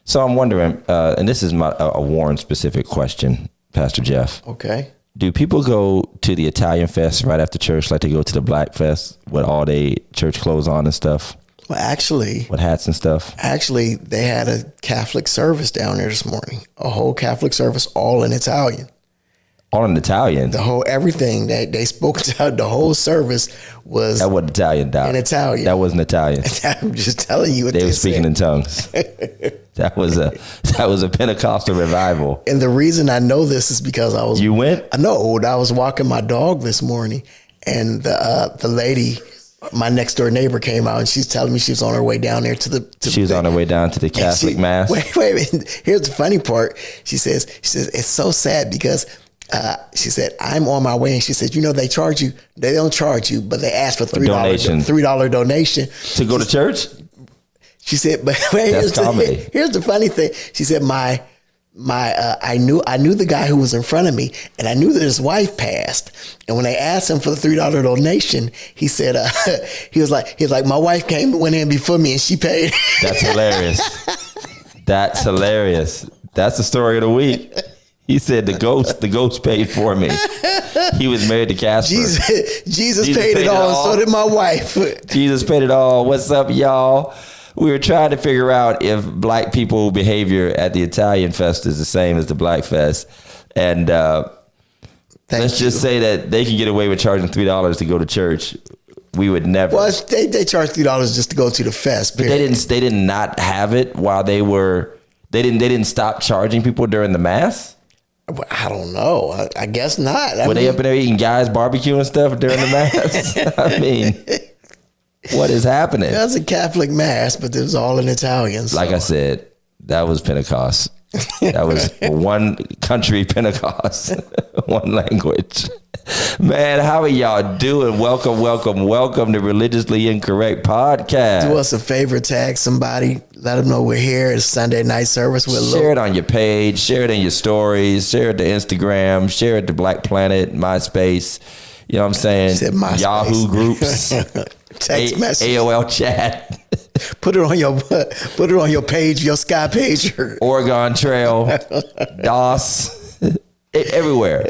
So I'm wondering, and this is a Warren specific question, Pastor Jeff. Okay. Do people go to the Italian Fest right after church like they go to the Black Fest with all they church clothes on and stuff? Well, actually, with hats and stuff. Actually, they had a Catholic service down there this morning. A whole Catholic service, all in Italian. All in Italian? The whole, everything that they spoke to, the whole service was... That wasn't Italian, Doc. In Italian. That wasn't Italian. I'm just telling you what they were speaking in tongues. That was a Pentecostal revival. And the reason I know this is because I was... You went? I know. I was walking my dog this morning, and the lady... My next door neighbor came out and she's telling me she was on her way down there to the... She was on her way down to the Catholic Mass. Wait a minute. Here's the funny part. She says, it's so sad because she said, I'm on my way. And she said, they charge you. They don't charge you, but they ask for $3 donation. To go to church? She said, but wait, here's the funny thing. She said, I knew the guy who was in front of me, and I knew that his wife passed. And when they asked him for the $3 donation, he said, he was like, my wife went in before me and she paid. That's hilarious. That's hilarious. That's the story of the week. He said the ghost paid for me. He was married to Casper. Jesus paid it all, and so did my wife. Jesus paid it all. What's up, y'all? We were trying to figure out if black people behavior at the Italian Fest is the same as the Black Fest. And let's just say that they can get away with charging $3 to go to church. We would never. Well, they charge $3 just to go to the fest. But they did not have it while they didn't stop charging people during the Mass? I don't know. I guess not. Were they up in there eating guys barbecue and stuff during the Mass? I mean... What is happening? That's a Catholic Mass, but it was all in Italian. So. Like I said, that was Pentecost. That was one country Pentecost, one language. Man, how are y'all doing? Welcome to Religiously Incorrect Podcast. Do us a favor, tag somebody, let them know we're here. It's Sunday night service. Share it on your page, share it in your stories, share it to Instagram, share it to Black Planet, MySpace. You know what I'm saying? Yahoo groups. Text message, AOL chat. Put it on your page, your Sky pager. Oregon Trail, DOS, everywhere,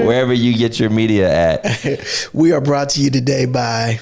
wherever you get your media at. We are brought to you today by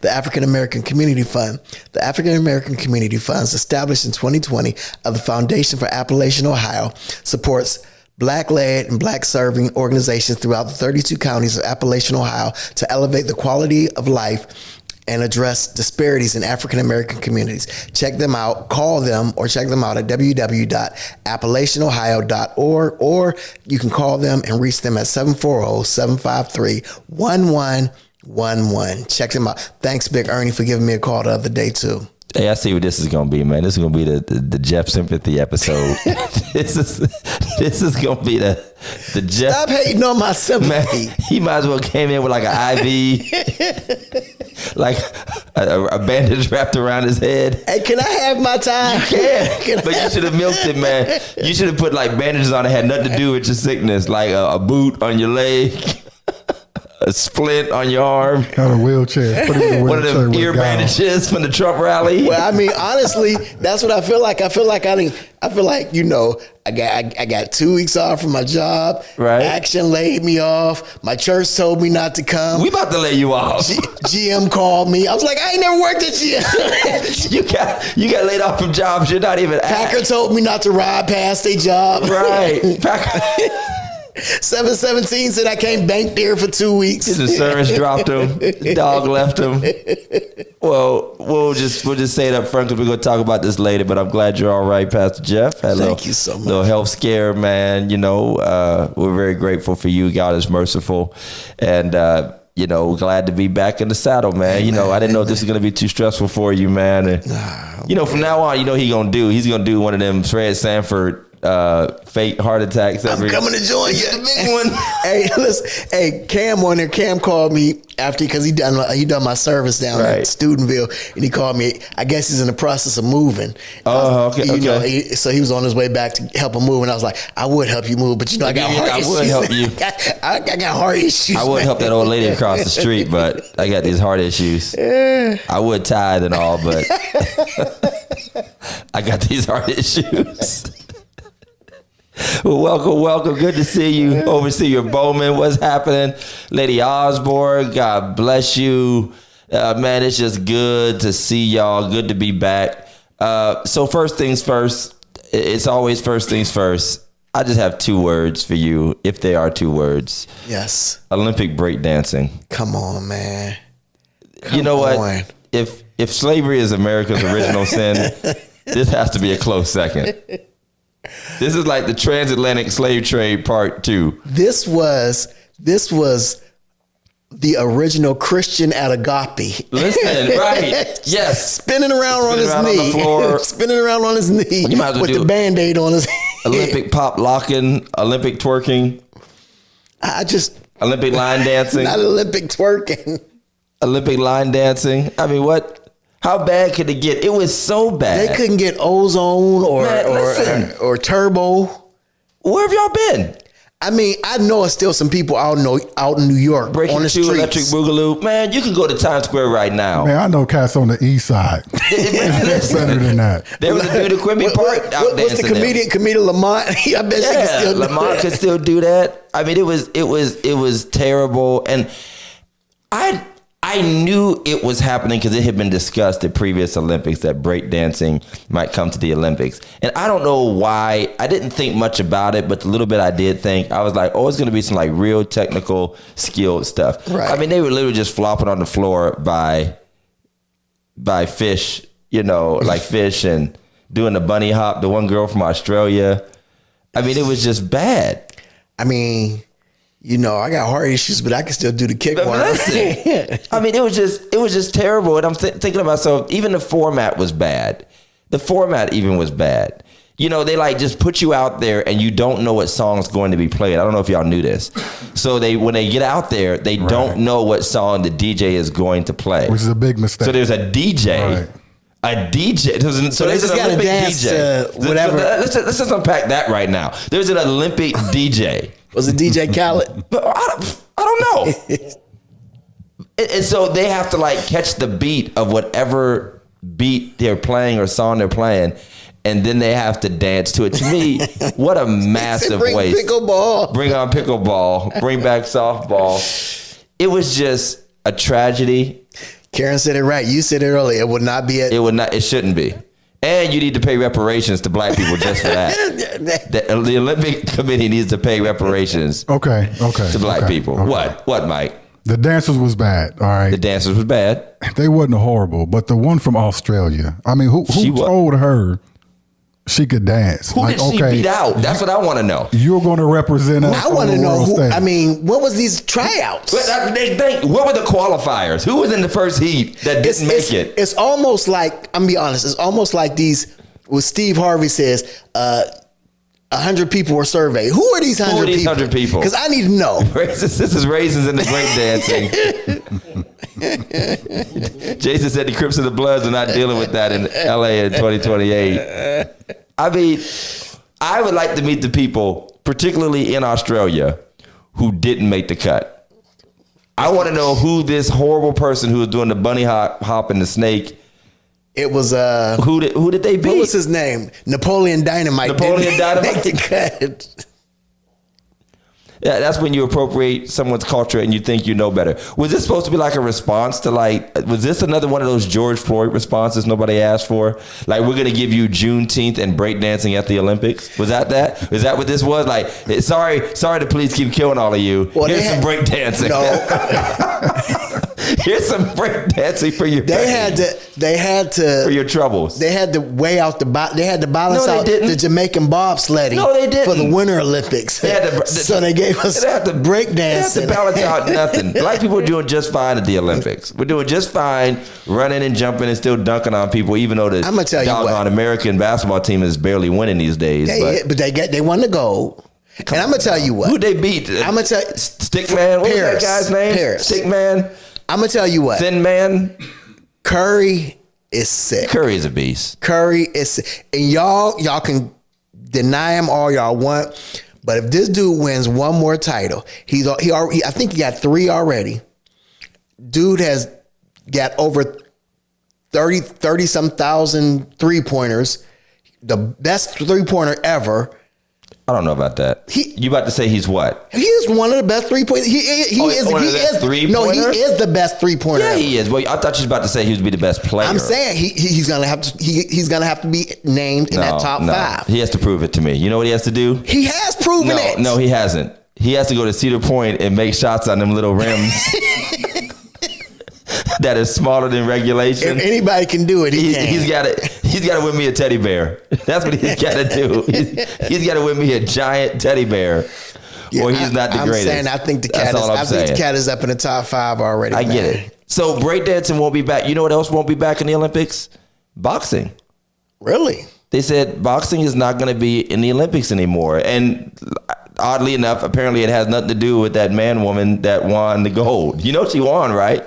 the African American Community Fund. The African American Community Funds, established in 2020 of the Foundation for Appalachian Ohio, supports Black-led and Black-serving organizations throughout the 32 counties of Appalachian, Ohio to elevate the quality of life and address disparities in African American communities. Check them out, call them, or check them out at www.appalachianohio.org, or you can call them and reach them at 740-753-1111. Check them out. Thanks, Big Ernie, for giving me a call the other day, too. Hey, I see what this is gonna be, man. This is gonna be the Jeff Sympathy episode. This is gonna be the Jeff. Stop hating on my sympathy. Man, he might as well came in with like an IV, like a bandage wrapped around his head. Hey, can I have my time? You can, but you should have milked it, man. You should have put like bandages on that had nothing to do with your sickness, like a boot on your leg. A splint on your arm. Got a wheelchair. Put him in a one of them ear bandages from the Trump rally. Well, I mean, honestly, that's what I feel like. I feel like I got 2 weeks off from my job. Right. Action laid me off. My church told me not to come. We about to lay you off. GM called me. I was like, I ain't never worked at GM. you got laid off from jobs you're not even at. Packer told me not to ride past their job. Right. Packer. 717 said I can't bank there for 2 weeks. His insurance dropped him. His dog left him. Well, we'll just say it up front because we're going to talk about this later. But I'm glad you're all right, Pastor Jeff. Thank you so much. Little health scare, man. We're very grateful for you. God is merciful, and glad to be back in the saddle, man. Amen. I didn't know this was going to be too stressful for you, man. And, from now on, he's going to do one of them Fred Sanford fake heart attacks. I'm coming to join you. The big one. Hey, listen. Hey, Cam on there. Cam called me after because he done my service down at Studentville, and he called me. I guess he's in the process of moving. Oh, okay. So he was on his way back to help him move, and I was like, I would help you move, but I got heart issues. I would help you. I got heart issues. I would help that old lady across the street, but I got these heart issues. I would tithe and all, but I got these heart issues. Well, welcome. Good to see you. Overseer Bowman, what's happening? Lady Osborne, God bless you. Man, it's just good to see y'all. Good to be back. So first things first, it's always first things first. I just have 2 words for you, if they are 2 words. Yes. Olympic breakdancing. Come on, man. You know what? If slavery is America's original sin, this has to be a close second. This is like the transatlantic slave trade part 2. This was the original Christian at agape. Listen, right? Yes. Spinning around on his knee. On the floor. Spinning around on his knee. You might as well with do the Band-Aid on his head. Olympic pop locking, Olympic twerking, Olympic line dancing. Not Olympic twerking. Olympic line dancing. I mean, what? How bad could it get? It was so bad. They couldn't get ozone or turbo. Where have y'all been? I mean, I know it's still some people out in New York Breaking on the 2 streets. Electric Boogaloo. Man, you can go to Times Square right now. Man, I know cats on the east side. It's better than that. There was a dude at Quimby Park out What's the comedian Lamont? I bet she can still do Lamont could still do that. I mean, it was terrible, and I knew it was happening because it had been discussed at previous Olympics that breakdancing might come to the Olympics. And I don't know why. I didn't think much about it, but the little bit I did think, I was like, oh, it's going to be some like real technical, skilled stuff. Right. I mean, they were literally just flopping on the floor by fish, like fish, and doing the bunny hop, the one girl from Australia. I mean, it was just bad. I mean, I got heart issues, but I can still do the kick one. Listen, I mean, it was just terrible. And I'm thinking to myself, even the format was bad. The format even was bad. They like just put you out there and you don't know what song's going to be played. I don't know if y'all knew this. So when they get out there, they don't know what song the DJ is going to play. Which is a big mistake. So there's a DJ. Right. A DJ. So there's an Olympic DJ. Whatever. Let's just unpack that right now. There's an Olympic DJ. Was it DJ Khaled? But I don't know. And so they have to like catch the beat of whatever beat they're playing or song they're playing, and then they have to dance to it. To me, what a massive waste. Pickleball. Bring on pickleball. Bring back softball. It was just a tragedy. Karen said it right. You said it earlier. It would not be It would not. It shouldn't be. And you need to pay reparations to black people just for that. The Olympic Committee needs to pay reparations. Okay. To black people. Okay. What, Mike? The dancers was bad. All right. The dancers was bad. They wasn't horrible, but the one from Australia. I mean, who told her she could dance? Who did she beat out? That's what I want to know. You're going to represent us. I want to know who. Stage. I mean, what was these tryouts? What were the qualifiers? Who was in the first heat that didn't make it? It's almost like, I'm gonna be honest. It's almost like these. What Steve Harvey says. 100 people were surveyed. Who are these 100 people? Because I need to know. This is raisins in the breakdancing. Jason said the Crips and the Bloods are not dealing with that in LA in 2028. I mean, I would like to meet the people, particularly in Australia, who didn't make the cut. I want to know who this horrible person who was doing the bunny hop and the snake. It was who did they beat? What was his name? Napoleon Dynamite. Dynamite make the cut. Yeah, that's when you appropriate someone's culture and you think you know better. Was this supposed to be like a response to was this another one of those George Floyd responses nobody asked for? Like, we're going to give you Juneteenth and breakdancing at the Olympics? Was that? Is that what this was? Like, sorry, the police keep killing all of you. Well, here's some breakdancing. No. Here's some breakdancing for your They had to for your troubles. They had to weigh out they had to balance out didn't. the Jamaican bobsledding. No, they didn't. For the Winter Olympics. They had to, so they gave us breakdancing. They had to balance out nothing. Black people are doing just fine at the Olympics. We're doing just fine running and jumping and still dunking on people, even though the doggone American basketball team is barely winning these days. But they won the gold. And I'm going to tell you what. Who'd they beat? I'm going to tell you. Stickman? What was that guy's name? Paris. Stickman? I'm going to tell you what. Thin Man? Curry is sick. Curry is a beast. Curry is sick. And y'all can deny him all y'all want. But if this dude wins one more title, I think he got 3 already. Dude has got over 30 some thousand 3-pointers. the best 3-pointer ever. I don't know about that. You about to say he's what? He is one of the best 3-pointers. He is the best 3-pointer. Yeah, ever. he is. Well, I thought you was about to say he would be the best player. I'm saying he's gonna have to be named in that top 5. He has to prove it to me. You know what he has to do? He has proven it. No, he hasn't. He has to go to Cedar Point and make shots on them little rims. That is smaller than regulation. If anybody can do it, He's got to win me a teddy bear. That's what he's got to do. He's got to win me a giant teddy bear. Yeah, or he's not the greatest. I'm saying I think the cat is up in the top 5 already. I get it. So breakdancing won't be back. You know what else won't be back in the Olympics? Boxing. Really? They said boxing is not going to be in the Olympics anymore. And oddly enough, apparently it has nothing to do with that woman that won the gold. You know she won, right?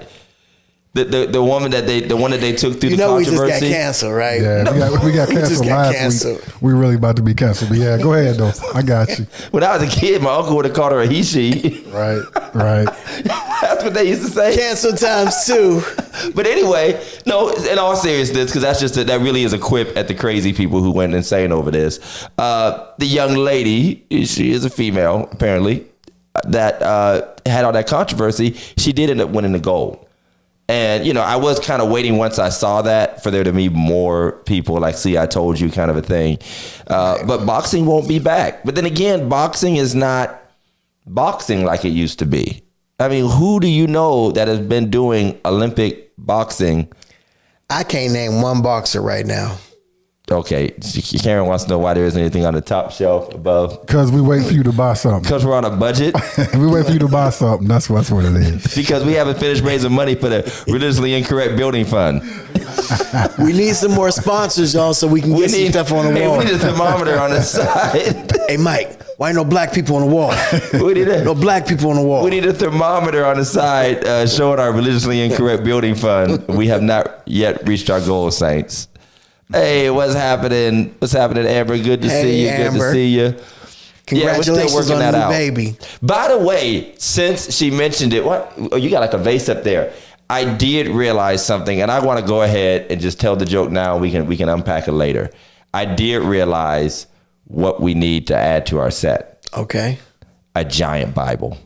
The woman that they took through the controversy. We just got canceled, right? Yeah, we got canceled last week. We really about to be canceled. But yeah, go ahead though. I got you. When I was a kid, my uncle would have called her a he/she. Right. That's what they used to say. Cancel times 2. But anyway, no. In all seriousness, because that really is a quip at the crazy people who went insane over this. The young lady, she is a female apparently, that had all that controversy. She did end up winning the gold. And, I was kind of waiting once I saw that for there to be more people like, see, I told you kind of a thing. But boxing won't be back. But then again, boxing is not boxing like it used to be. I mean, who do you know that has been doing Olympic boxing? I can't name one boxer right now. Okay, Karen wants to know why there isn't anything on the top shelf above. Because we wait for you to buy something. Because we're on a budget. We wait for you to buy something. That's what it is. Because we haven't finished raising money for the religiously incorrect building fund. We need some more sponsors, y'all, so we can get some stuff on the wall. We need a thermometer on the side. Hey, Mike, why ain't no black people on the wall? No black people on the wall. We need a thermometer on the side showing our religiously incorrect building fund. We have not yet reached our goal, saints. Hey, what's happening? Amber? Good to see you. Amber. Good to see you. Congratulations we're still working on that out. Baby. By the way, since she mentioned it, what? Oh, you got like a vase up there. I did realize something, and I want to go ahead and just tell the joke now. We can unpack it later. I did realize what we need to add to our set. Okay. A giant Bible.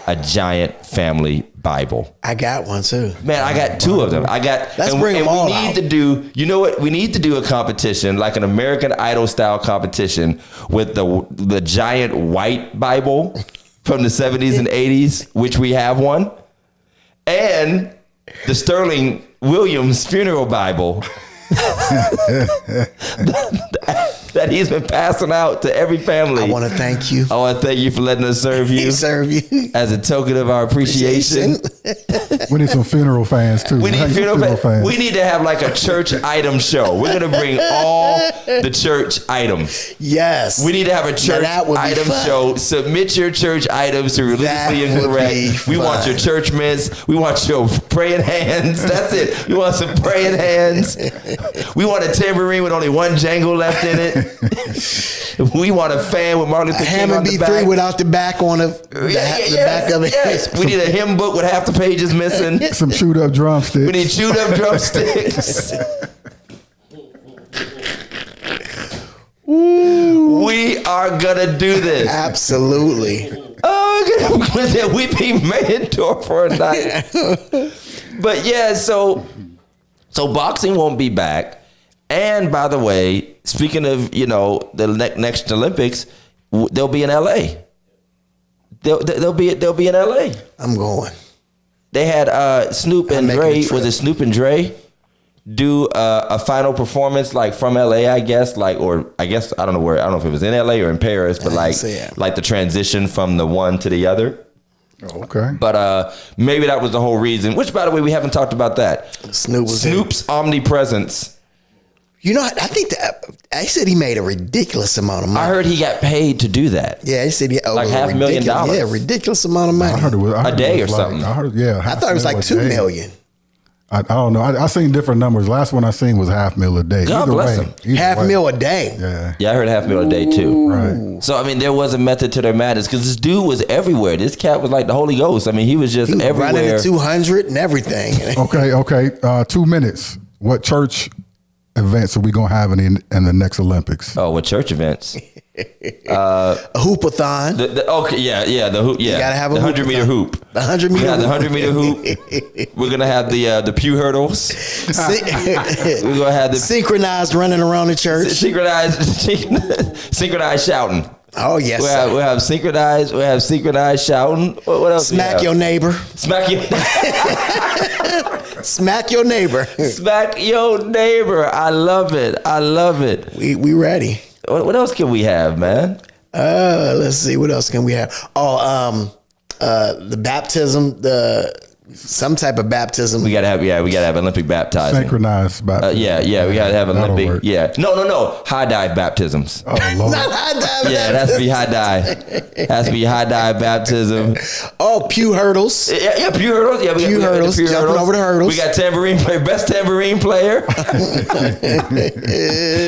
A giant family Bible. I got one too. Man, I got 2 of them. Let's bring them all out. You know what? We need to do a competition, like an American Idol style competition with the giant white Bible from the 70s and 80s, which we have one, and the Sterling Williams funeral Bible. That he's been passing out to every family. I want to thank you. I want to thank you for letting us serve you. As a token of our appreciation. We need some funeral fans too. We need funeral fans. We need to have like a church item show. We're going to bring all the church items. Yes. We need to have a church item show. Submit your church items to Religiously Incorrect. We want your church mints. We want your praying hands. That's it. We want some praying hands. We want a tambourine with only one jangle left in it. We want a fan with Martin Luther King on the back. B3 without the back on the back of it. Yes. We need a hymn book with half the pages missing. Some chewed up drumsticks. We need chewed up drumsticks. Ooh. We are gonna do this. Absolutely. Oh, we be mentor for a night. But yeah, so boxing won't be back. And by the way, speaking of, the next Olympics, they'll be in LA. They'll be in LA. I'm going. They had Snoop and Dre. Was it Snoop and Dre? Do a final performance like from LA, I guess, I don't know if it was in LA or in Paris, but like the transition from the one to the other. Oh, okay. But maybe that was the whole reason. Which, by the way, we haven't talked about that. Snoop's omnipresence. I think I said he made a ridiculous amount of money. I heard he got paid to do that. Yeah, he said like $500,000. Yeah, ridiculous amount of money. I heard it was a day or something. I thought it was like $2 million. I don't know. I seen different numbers. Last one I seen was $500,000 a day. God bless him. $500,000 a day. Yeah, I heard $500,000 a day too. Right. So I mean, there was a method to their madness because this dude was everywhere. This cat was like the Holy Ghost. I mean, he was just everywhere. Running the 200 and everything. Okay. 2 minutes. What church events are we gonna have in the next Olympics? Oh, what church events? A hoopathon. The hoop. Yeah, you gotta have a 100-meter hoop. The 100-meter. We have the 100-meter hoop. We're gonna have the pew hurdles. We're gonna have the synchronized running around the church. Synchronized shouting. Oh yes. We'll have synchronized shouting. What else? Smack your neighbor. Smack your. Smack your neighbor. Smack your neighbor. I love it. We ready. What else can we have, man? Let's see. What else can we have? The baptism, some type of baptism. We gotta have Olympic baptizing. Synchronized baptism. We gotta have Olympic. Work. Yeah. No. High dive baptisms. Oh Lord. Not high dive. Yeah, it has to be high dive. Has to be high dive baptism. Oh, pew hurdles. Yeah, pew hurdles. Yeah, pew hurdles. Jumping over the hurdles. We got tambourine player, best tambourine player.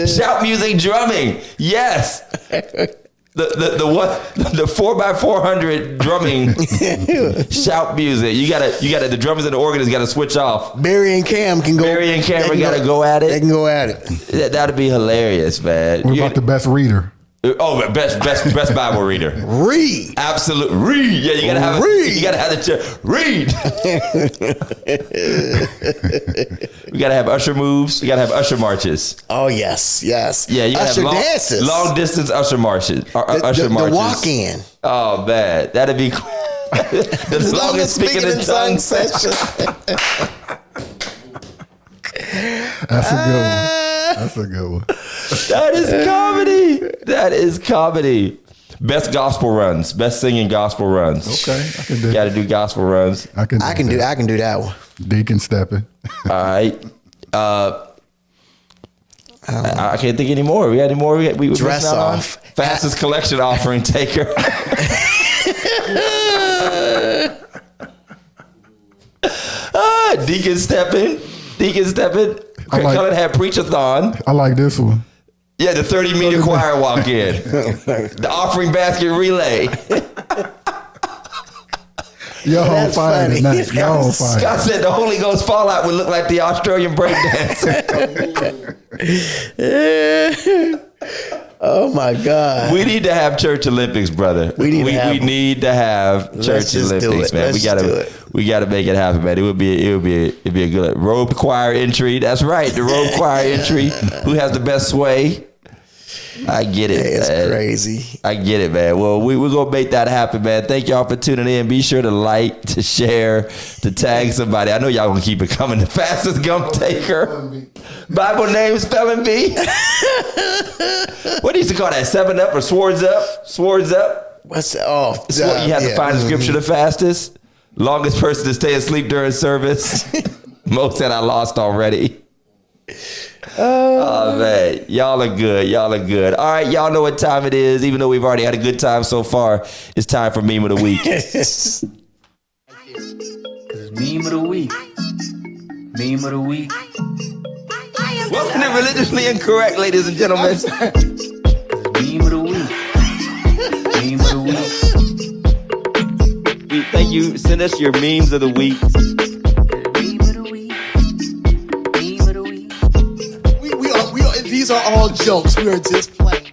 Shout music, drumming. Yes. The 4x400 drumming shout music. You gotta the drummers and the organist gotta switch off. Barry and Cam can go. Barry and Cameron gotta go at it. They can go at it. That'd be hilarious, man. What about the best reader? Oh, best Bible reader. Read. Absolute read. Yeah, you gotta have read. You gotta have the read. We gotta have usher moves. We gotta have usher marches. Oh yes. Yeah, you gotta usher have dances. Long distance usher marches. Usher marches. The walk in. Oh man, that'd be the longest speaking in tongues session. That's a good one. That is comedy. Best gospel runs. Best singing gospel runs. Okay, I can do. Got to do gospel runs. I can do that one. Deacon stepping. All right. I can't think anymore. We got any more? We dress off. Fastest collection offering taker. Deacon stepping. Cullen had preach-a-thon. I like this one. Yeah, the 30-meter choir walk-in. The offering basket relay. Y'all on fire tonight. Y'all on fire. Scott said the Holy Ghost fallout would look like the Australian breakdance. Oh my God! We need to have church Olympics, brother. We need to have church Olympics, man. We gotta make it happen, man. It'd be a good robe choir entry. That's right, the robe choir entry. Who has the best sway? I get it. It's crazy. I get it, man. Well, we're going to make that happen, man. Thank y'all for tuning in. Be sure to like, to share, to tag somebody. I know y'all going to keep it coming. The fastest gum taker. Bible name spelling bee. What do you used to call that? 7-Up or Swords Up? Swords Up? What's that? Oh, you have to find the scripture the fastest. Longest person to stay asleep during service. Most that I lost already. Oh man, y'all are good. All right, y'all know what time it is. Even though we've already had a good time so far, it's time for meme of the week. It's meme of the week. Meme of the week. Welcome to Religiously Incorrect, ladies and gentlemen. Meme of the week. Meme of the week. Thank you. Send us your memes of the week. These are all jokes. We are just playing.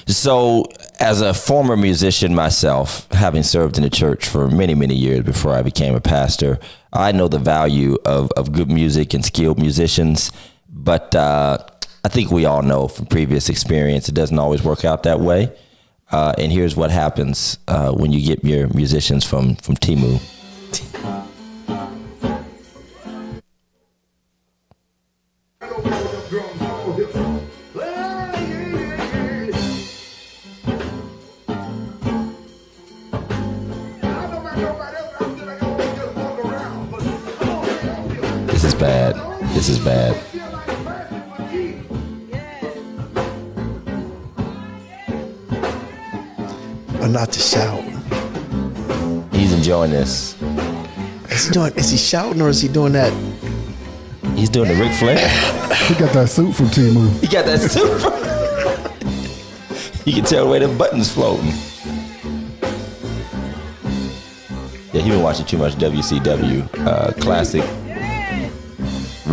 So, as a former musician myself, having served in the church for many, many years before I became a pastor, I know the value of good music and skilled musicians. But I think we all know from previous experience, it doesn't always work out that way. And here's what happens when you get your musicians from Temu. This is bad. But not to shout. He's enjoying this. Is he shouting or is he doing that? He's doing the Ric Flair. He got that suit from Temu. He got that suit from... You can tell the way the buttons floating. Yeah, he been watching too much WCW. Classic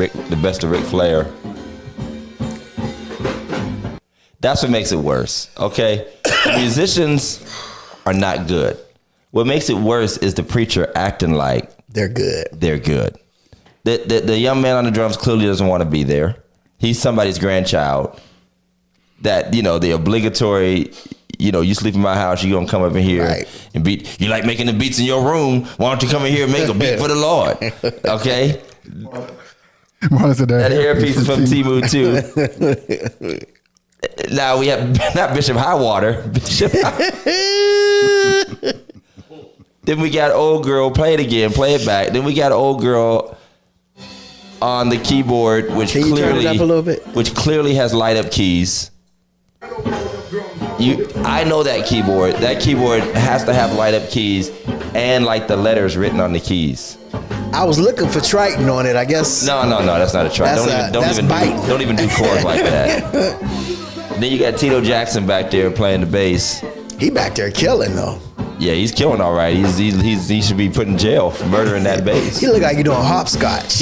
the best of Ric Flair. That's what makes it worse. Okay, the musicians are not good. What makes it worse is the preacher acting like they're good. They're good. The young man on the drums clearly doesn't want to be there. He's somebody's grandchild. That, the obligatory, you sleep in my house, you gonna come up in here and beat. You like making the beats in your room? Why don't you come in here and make a beat for the Lord? Okay. That hairpiece is from Timu too. Now we have not Bishop Highwater. Bishop. Then we got old girl. Play it again. Play it back. Then we got old girl on the keyboard, which Can you turn it up a little bit? Which clearly has light up keys. I know that keyboard. That keyboard has to have light up keys and like the letters written on the keys. I was looking for Triton on it. I guess. No. That's not a Triton. Don't even do chords like that. Then you got Tito Jackson back there playing the bass. He back there killing though. Yeah, he's killing all right. He should be put in jail for murdering that bass. He look like he doing hopscotch.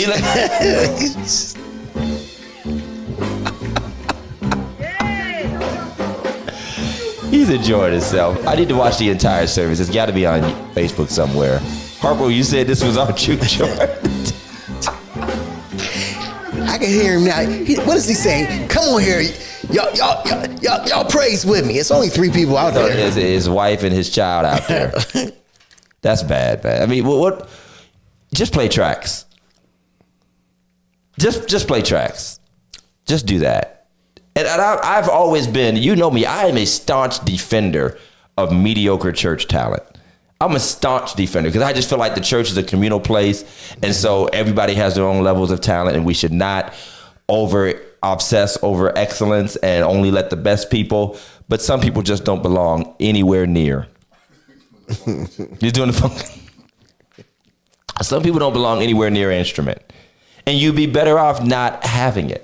He's enjoying himself. I need to watch the entire service. It's got to be on Facebook somewhere. Harpo, you said this was our juke joint. I can hear him now. What is he saying? Come on here. Y'all praise with me. It's only 3 people out there. His wife and his child out there. That's bad. I mean, what? Just play tracks. Just play tracks. Just do that. And I've always been, you know me, I am a staunch defender of mediocre church talent. I'm a staunch defender because I just feel like the church is a communal place. And so everybody has their own levels of talent and we should not obsess over excellence and only let the best people. But some people just don't belong anywhere near. You're doing the funk. Some people don't belong anywhere near an instrument. And you'd be better off not having it.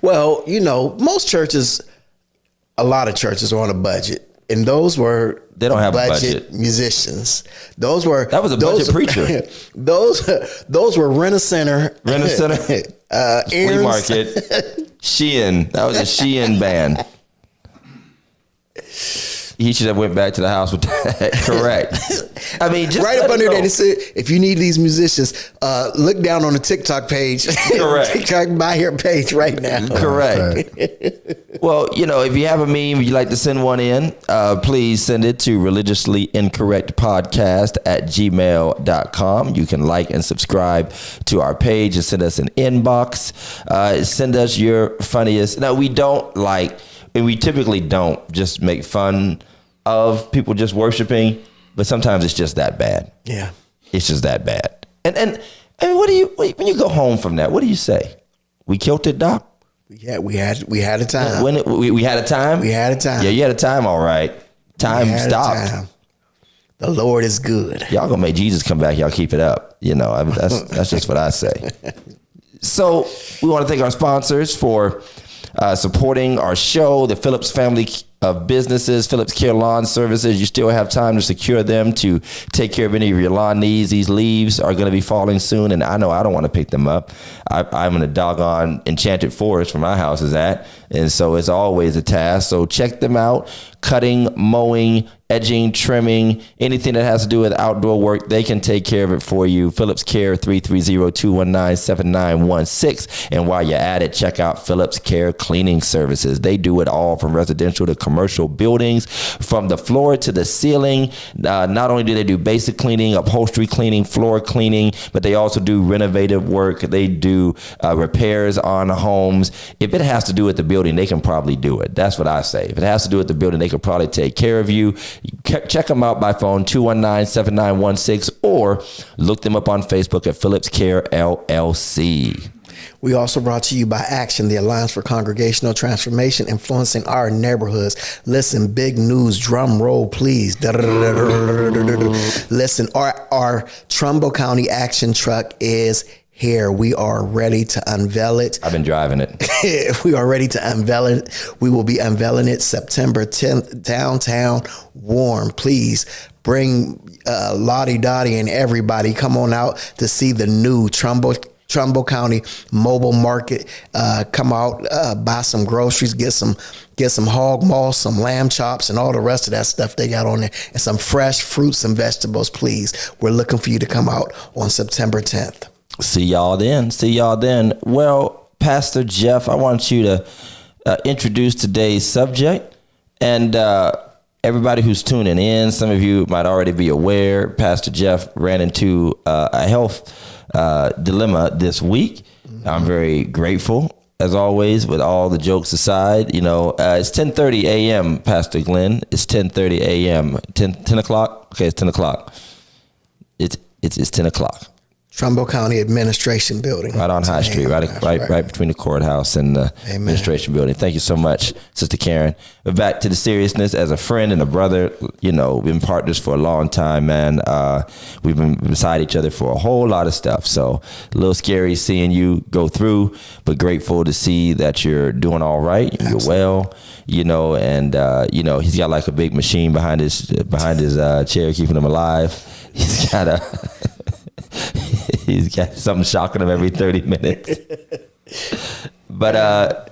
Well, most churches, a lot of churches are on a budget. And those were they don't have budget musicians. That was a budget preacher. Those were Rent-A-Center, Flea Market, Shein. That was a Shein band. He should have went back to the house with that. Correct. I mean, just right up under there, they said, if you need these musicians, look down on the TikTok page. Correct. TikTok buy here page right now. Correct. Well, if you have a meme, you'd like to send one in, please send it to religiouslyincorrectpodcast@gmail.com. You can like and subscribe to our page and send us an inbox. Send us your funniest. Now, we don't and we typically don't just make fun of people just worshiping, but sometimes it's just that bad. Yeah. It's just that bad. And I mean, when you go home from that, what do you say? We killed it, Doc? Yeah, we had a time. We had a time? We had a time. Yeah, you had a time, all right. Time stopped. The Lord is good. Y'all gonna make Jesus come back. Y'all keep it up. That's just what I say. So we want to thank our sponsors for supporting our show, the Phillips family of businesses, Phillips Care Lawn Services. You still have time to secure them to take care of any of your lawn needs. These leaves are going to be falling soon, and I know I don't want to pick them up. I'm in a doggone enchanted forest where my house is at, and so it's always a task. So check them out. Cutting, mowing, edging, trimming, anything that has to do with outdoor work, they can take care of it for you. Phillips Care, 330-219-7916. And while you're at it, check out Phillips Care Cleaning Services. They do it all from residential to commercial buildings, from the floor to the ceiling. Not only do they do basic cleaning, upholstery cleaning, floor cleaning, but they also do renovative work. They do repairs on homes. If it has to do with the building, they can probably do it. That's what I say. If it has to do with the building, they could probably take care of you. Check them out by phone, 219-7916, or look them up on Facebook at Phillips Care LLC. We also brought to you by Action, the Alliance for Congregational Transformation, influencing our neighborhoods. Listen, big news, drum roll, please. Listen, our Trumbull County Action truck is here. We are ready to unveil it. I've been driving it. We are ready to unveil it. We will be unveiling it September 10th, downtown Warm. Please bring Lottie Dottie and everybody. Come on out to see the new Trumbull Trumbull County Mobile Market. Come out, buy some groceries, get some hog maw, some lamb chops, and all the rest of that stuff they got on there, and some fresh fruits and vegetables, please. We're looking for you to come out on September 10th. See y'all then. Well, Pastor Jeff, I want you to introduce today's subject, and everybody who's tuning in, some of you might already be aware, Pastor Jeff ran into a health dilemma this week. I'm very grateful, as always, with all the jokes aside. It's 10:30 a.m., Pastor Glenn. It's 10:30 a.m. 10 o'clock? Okay, it's 10 o'clock. It's 10 o'clock. Trumbull County Administration Building. Right on High Street, right between the courthouse and the Administration Building. Thank you so much, Sister Karen. But back to the seriousness. As a friend and a brother, we've been partners for a long time, man. We've been beside each other for a whole lot of stuff. So a little scary seeing you go through, but grateful to see that you're doing all right. You're well, and he's got like a big machine behind his chair, keeping him alive. He's got something shocking him every 30 minutes. But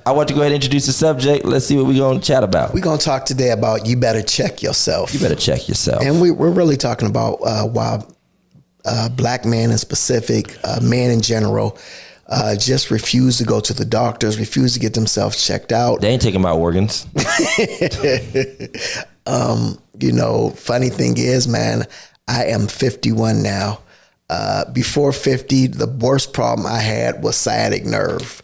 I want to go ahead and introduce the subject. Let's see what we're going to chat about. We're going to talk today about you better check yourself. You better check yourself. And we're really talking about why black men in specific, men in general, just refuse to go to the doctors, refuse to get themselves checked out. They ain't taking my organs. Funny thing is, man, I am 51 now. Before 50, the worst problem I had was sciatic nerve.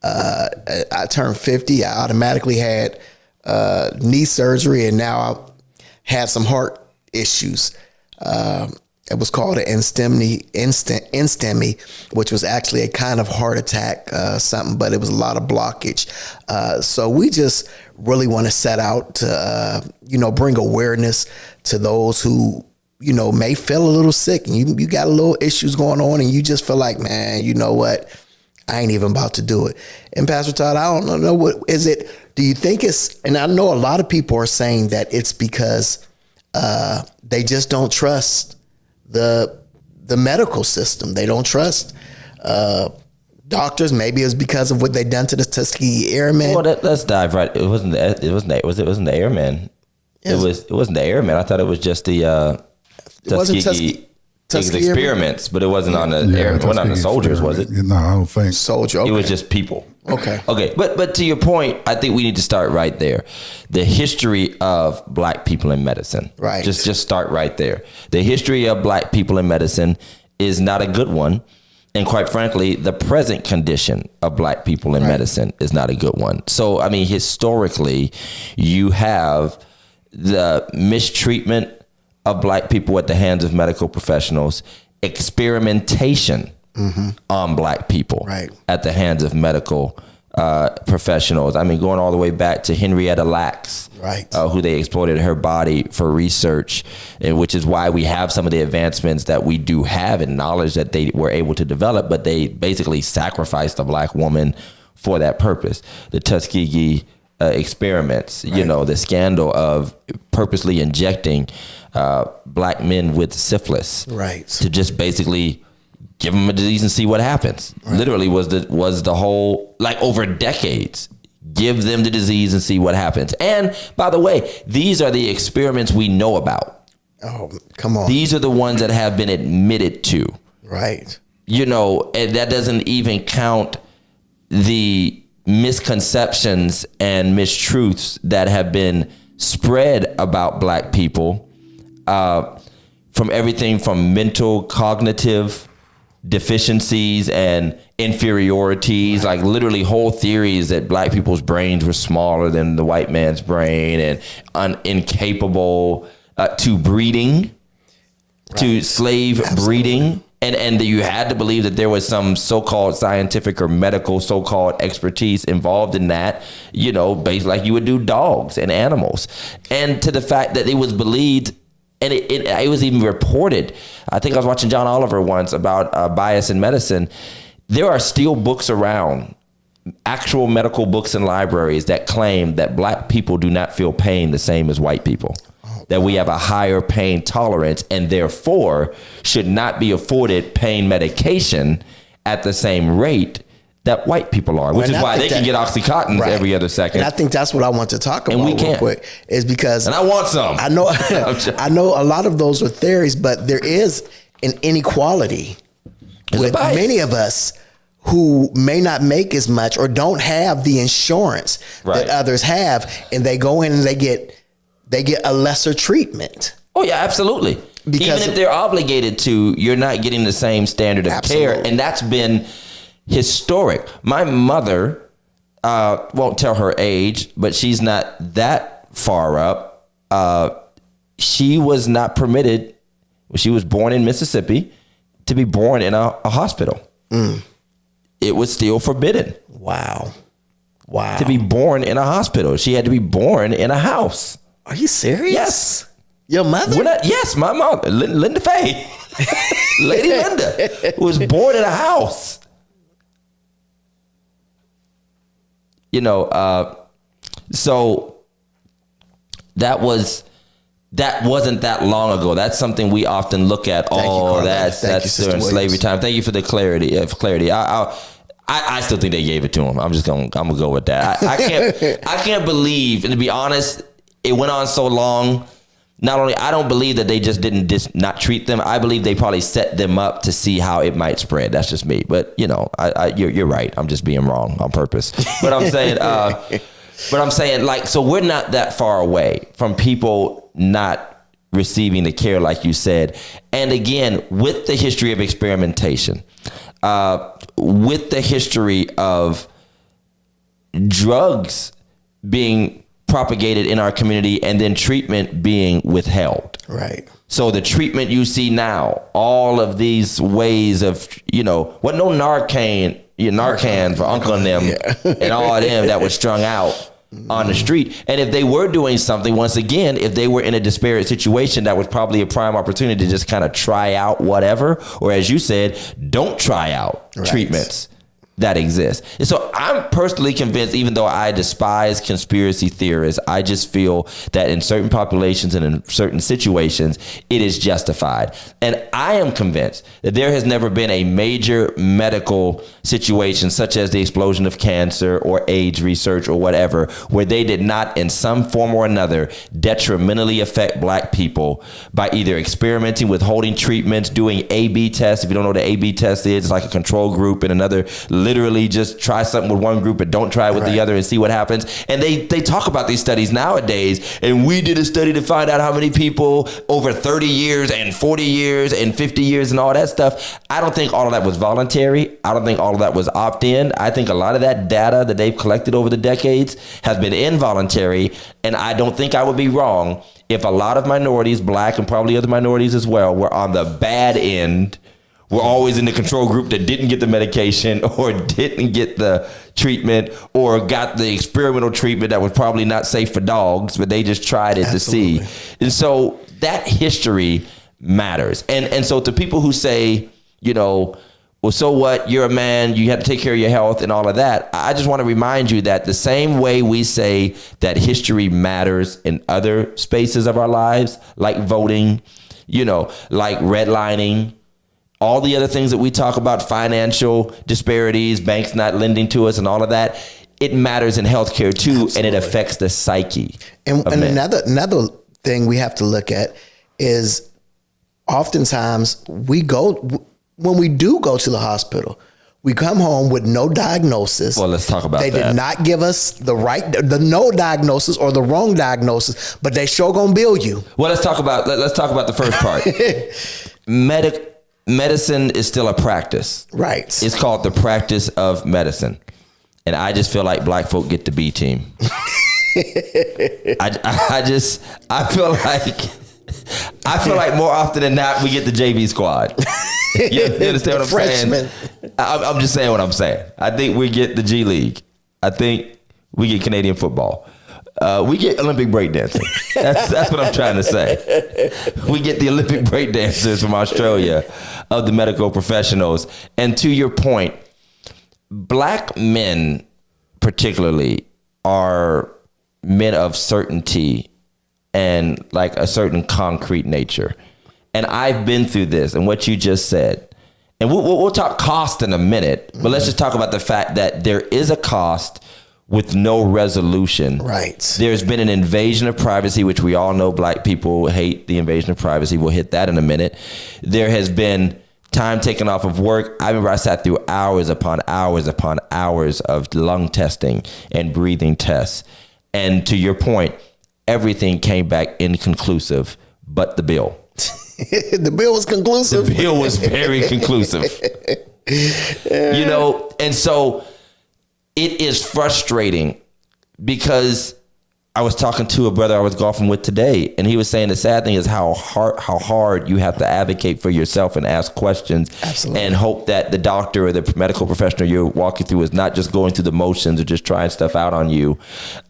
I turned 50, I automatically had knee surgery, and now I had some heart issues. It was called an instami, which was actually a kind of heart attack, but it was a lot of blockage. So we just really want to set out to, bring awareness to those who may feel a little sick, and you got a little issues going on, and you just feel like, man, you know what? I ain't even about to do it. And Pastor Todd, I don't know, what is it? Do you think it's, and I know a lot of people are saying that it's because they just don't trust the medical system. They don't trust doctors. Maybe it's because of what they done to the Tuskegee Airmen. Well, let's dive right. It wasn't the Airmen. Yes. It wasn't the Airmen. I thought it was just the Tuskegee experiments, but it wasn't on the air. It wasn't on the soldiers, was it? No, I don't think soldier. Okay. It was just people. Okay. But to your point, I think we need to start right there. The history of black people in medicine. Right. Just start right there. The history of black people in medicine is not a good one. And quite frankly, the present condition of black people in medicine is not a good one. So, I mean, historically, you have the mistreatment of black people at the hands of medical professionals, experimentation on black people at the hands of medical professionals. I mean, going all the way back to Henrietta Lacks, who they exploited her body for research, and which is why we have some of the advancements that we do have and knowledge that they were able to develop, but they basically sacrificed a black woman for that purpose. The Tuskegee experiments, the scandal of purposely injecting black men with syphilis, to just basically give them a disease and see what happens. Literally was the whole, like, over decades, give them the disease and see what happens. And by the way, these are the experiments we know about. Oh, come on. These are the ones that have been admitted to. Right. And that doesn't even count the misconceptions and mistruths that have been spread about black people, from everything from mental, cognitive deficiencies and inferiorities, like literally whole theories that black people's brains were smaller than the white man's brain and incapable to breeding, to slave breeding. And you had to believe that there was some so-called scientific or medical so-called expertise involved in that, based like you would do dogs and animals. And to the fact that it was believed, and it was even reported. I think I was watching John Oliver once about bias in medicine. There are still books around, actual medical books in libraries, that claim that black people do not feel pain the same as white people. That we have a higher pain tolerance and therefore should not be afforded pain medication at the same rate that white people are, which is why they can get Oxycontins every other second. And I think that's what I want to talk about real quick, is because... And I want some. I know I know a lot of those are theories, but there is an inequality with many of us who may not make as much or don't have the insurance that others have, and they go in and they get a lesser treatment. Oh yeah, absolutely. Because even if they're obligated to, you're not getting the same standard of care, and that's been historic. My mother, won't tell her age, but she's not that far up. She was not permitted, when she was born in Mississippi, to be born in a hospital. It was still forbidden. Wow. To be born in a hospital. She had to be born in a house. Are you serious? Yes. Your mother? Yes, my mother, Linda Faye. Lady Linda was born in a house. You know, so that wasn't that long ago. That's something we often look at. That's during slavery time. Thank you for the clarity. I still think they gave it to him. I'm gonna go with that. I can't believe, and to be honest, it went on so long. Not only, I don't believe that they just didn't not treat them. I believe they probably set them up to see how it might spread. That's just me. But you know, you're right. I'm just being wrong on purpose. But I'm saying, like, so we're not that far away from people not receiving the care, like you said. And again, with the history of experimentation, with the history of drugs being propagated in our community and then treatment being withheld. Right. So the treatment you see now, all of these ways of, no Narcan for Uncle and them and all of them that was strung out on the street. And if they were doing something, once again, if they were in a disparate situation, that was probably a prime opportunity to just kind of try out whatever, or as you said, don't try out treatments that exist. And so I'm personally convinced, even though I despise conspiracy theorists, I just feel that in certain populations and in certain situations, it is justified. And I am convinced that there has never been a major medical situation, such as the explosion of cancer or AIDS research or whatever, where they did not in some form or another detrimentally affect Black people by either experimenting with holding treatments, doing A/B tests. If you don't know what the A/B test is, it's like a control group and another. Literally just try something with one group and don't try it with the other and see what happens. And they talk about these studies nowadays. And we did a study to find out how many people over 30 years and 40 years and 50 years and all that stuff. I don't think all of that was voluntary. I don't think all of that was opt-in. I think a lot of that data that they've collected over the decades has been involuntary. And I don't think I would be wrong if a lot of minorities, Black and probably other minorities as well, were on the bad end. We're always in the control group that didn't get the medication or didn't get the treatment or got the experimental treatment that was probably not safe for dogs, but they just tried it to see. And so that history matters. And so to people who say, well, so what? You're a man, you have to take care of your health and all of that. I just want to remind you that the same way we say that history matters in other spaces of our lives, like voting, like redlining, all the other things that we talk about, financial disparities, banks not lending to us and all of that, it matters in healthcare too. Absolutely. And it affects the psyche. And another thing we have to look at is oftentimes when we do go to the hospital, we come home with no diagnosis. Well, let's talk about that. They did not give us the no diagnosis or the wrong diagnosis, but they sure gonna bill you. Well, let's talk about the first part. Medicine is still a practice. Right. It's called the practice of medicine. And I just feel like Black folk get the B team. I feel like more often than not, we get the JV squad. You understand what I'm saying? I'm just saying what I'm saying. I think we get the G League. I think we get Canadian football. We get Olympic breakdancing. That's what I'm trying to say. We get the Olympic breakdancers from Australia of the medical professionals. And to your point, Black men particularly are men of certainty and like a certain concrete nature. And I've been through this and what you just said. and we'll talk cost in a minute, but let's just talk about the fact that there is a cost with no resolution. Right. There's been an invasion of privacy, which we all know black people hate the invasion of privacy. We'll hit that in a minute. There has been time taken off of work. I remember I sat through hours upon hours upon hours of lung testing and breathing tests. And to your point, everything came back inconclusive, but the bill. The bill was conclusive. The bill was very conclusive. You know, and so it is frustrating because I was talking to a brother I was golfing with today, and he was saying the sad thing is how hard you have to advocate for yourself and ask questions. Absolutely. And hope that the doctor or the medical professional you're walking through is not just going through the motions or just trying stuff out on you,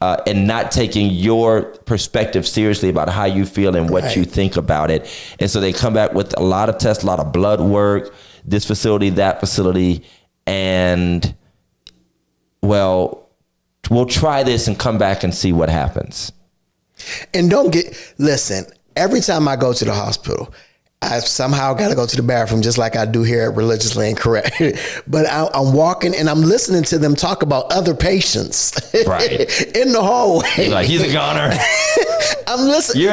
and not taking your perspective seriously about how you feel and what you think about it. And so they come back with a lot of tests, a lot of blood work, this facility, that facility, and well, we'll try this and come back and see what happens. And listen, every time I go to the hospital, I somehow got to go to the bathroom just like I do here at Religiously Incorrect. But I'm walking and I'm listening to them talk about other patients in the hallway. He's like, he's a goner. I'm listening.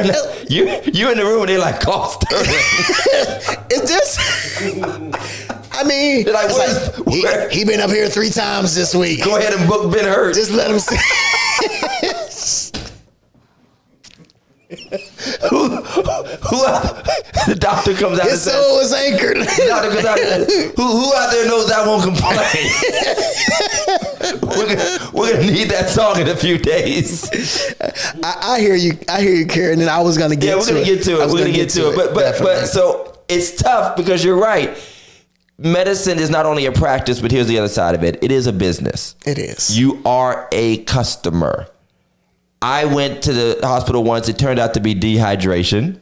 You're in the room and they're like, cough. It's just... I mean, like, he been up here 3 times this week. Go ahead and book Ben Hurt. Just let him see. The doctor comes out His and soul says, is anchored. The doctor comes out and says, who out there knows I won't complain? we're gonna need that song in a few days. I hear you, Karen, and I was gonna get to it. We're gonna get to it. But so it's tough because you're right. Medicine is not only a practice, but here's the other side of it. It is a business. It is. You are a customer. I went to the hospital once. It turned out to be dehydration,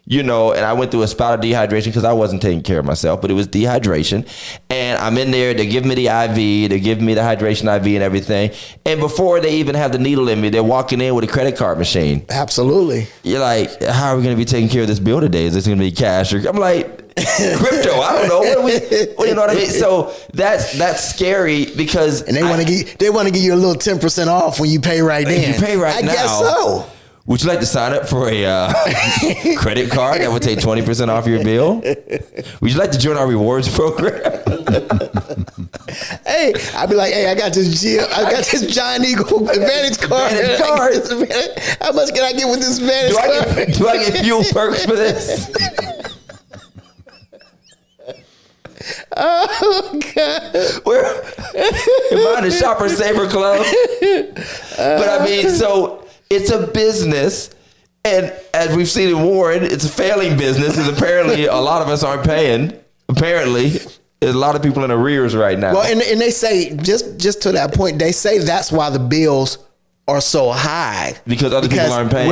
and I went through a spout of dehydration because I wasn't taking care of myself, but it was dehydration. And I'm in there. They give me the IV. They give me the hydration IV and everything. And before they even have the needle in me, they're walking in with a credit card machine. Absolutely. You're like, how are we going to be taking care of this bill today? Is this going to be cash? I'm like, crypto. I don't know. What you know what I mean? So that's scary because they want to give you a little 10% off when you pay right then. You pay right now. I guess so. Would you like to sign up for a credit card that would take 20% off your bill? Would you like to join our rewards program? Hey, I'd be like, hey, I got this Giant Eagle Advantage card. How much can I get with this Advantage card? Do I get fuel perks for this? Oh God! Am I in the Shopper Saver Club? But I mean, so it's a business, and as we've seen in Warren, it's a failing business because apparently a lot of us aren't paying. Apparently, there's a lot of people in arrears right now. Well, and they say just to that point, they say that's why the bills are so high because other people aren't paying.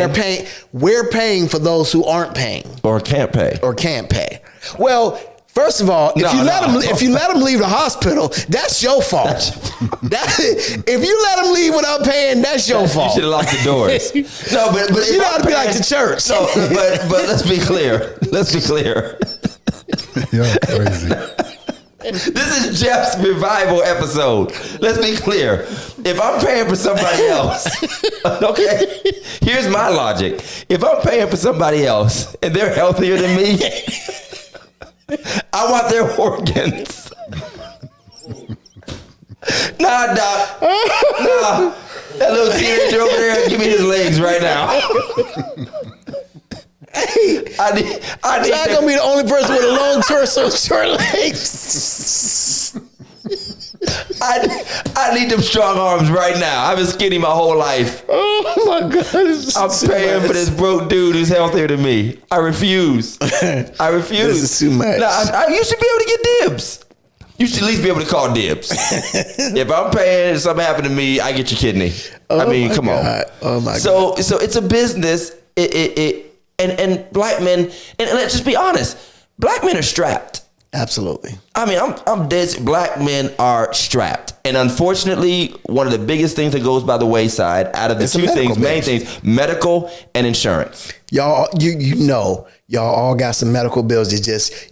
We're paying for those who aren't paying or can't pay. Well. First of all, if you let them leave the hospital, that's your fault. If you let them leave without paying, that's your fault. You should have locked the doors. No, but you got to be like the church. No, but let's be clear. You're crazy. This is Jeff's revival episode. Let's be clear. If I'm paying for somebody else, okay, here's my logic. If I'm paying for somebody else and they're healthier than me, I want their organs. Nah, Doc. Nah. That little teenager over there, give me his legs right now. Hey, I need I'm gonna be the only person with a long torso and short legs. I need them strong arms right now. I've been skinny my whole life. Oh my God. I'm paying for this broke dude who's healthier than me. I refuse. This is too much. Nah, you should be able to get dibs. You should at least be able to call dibs. If I'm paying and something happened to me, I get your kidney. I mean, come on. Oh my God. So it's a business. And black men, and let's just be honest, black men are strapped. Absolutely. I mean, I'm dead. Black men are strapped. And unfortunately, one of the biggest things that goes by the wayside out of the two things, main things, medical and insurance. Y'all, you know, y'all all got some medical bills.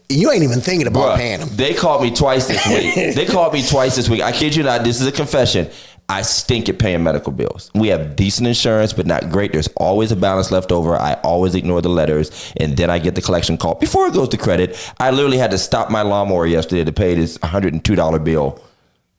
You ain't even thinking about paying them. They called me twice this week. I kid you not. This is a confession. I stink at paying medical bills. We have decent insurance, but not great. There's always a balance left over. I always ignore the letters, and then I get the collection call. Before it goes to credit, I literally had to stop my lawnmower yesterday to pay this $102 bill.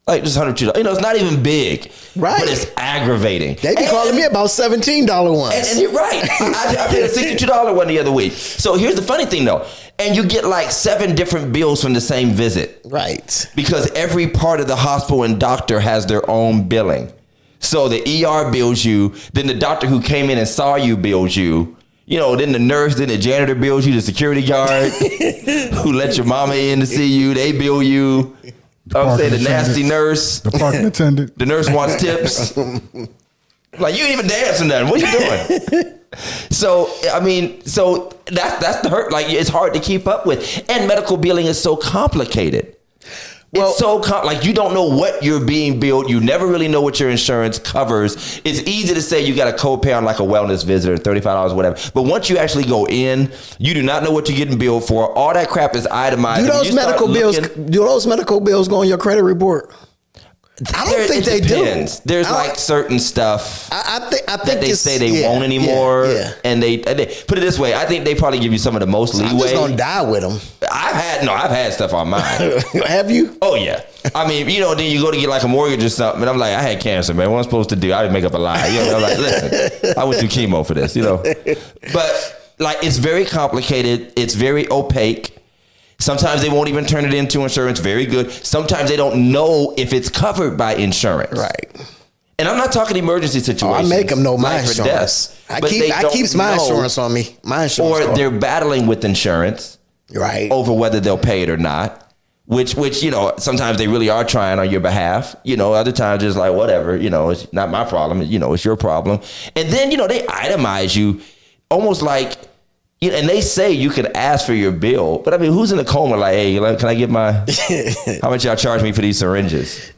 Like, just $102. It's not even big. Right. But it's aggravating. They be calling me about $17 ones. And you're right. I paid a $62 one the other week. So here's the funny thing, though. And you get like 7 different bills from the same visit. Right. Because every part of the hospital and doctor has their own billing. So the ER bills you, then the doctor who came in and saw you bills you. Then the nurse, then the janitor bills you, the security guard who let your mama in to see you, they bill you. I'm saying the nasty nurse. The parking attendant. The nurse wants tips. Like, you ain't even dancing nothing. What are you doing? So that's the hurt. Like, it's hard to keep up with. And medical billing is so complicated. It's so like, you don't know what you're being billed. You never really know what your insurance covers. It's easy to say you got a copay on like a wellness visit or $35 or whatever. But once you actually go in, you do not know what you're getting billed for. All that crap is itemized. Do those medical bills go on your credit report? I don't think they do. There's like certain stuff I think that they say they won't anymore. Yeah. And they put it this way. I think they probably give you some of the most leeway. I'm just going to die with them. I've had stuff on mine. Have you? Oh, yeah. I mean, then you go to get like a mortgage or something. And I'm like, I had cancer, man. What am I supposed to do? I didn't make up a lie. I'm like, listen, I went through chemo for this, But like, it's very complicated. It's very opaque. Sometimes they won't even turn it into insurance. Very good. Sometimes they don't know if it's covered by insurance. Right. And I'm not talking emergency situations. I make them know my insurance. I keep my insurance on me. My insurance. Or they're battling with insurance. Right. Over whether they'll pay it or not. Which sometimes they really are trying on your behalf. Other times it's like, whatever, it's not my problem. It's your problem. And then, they itemize you almost like, and they say you can ask for your bill, but I mean, who's in a coma like, hey, can I get how much y'all charge me for these syringes?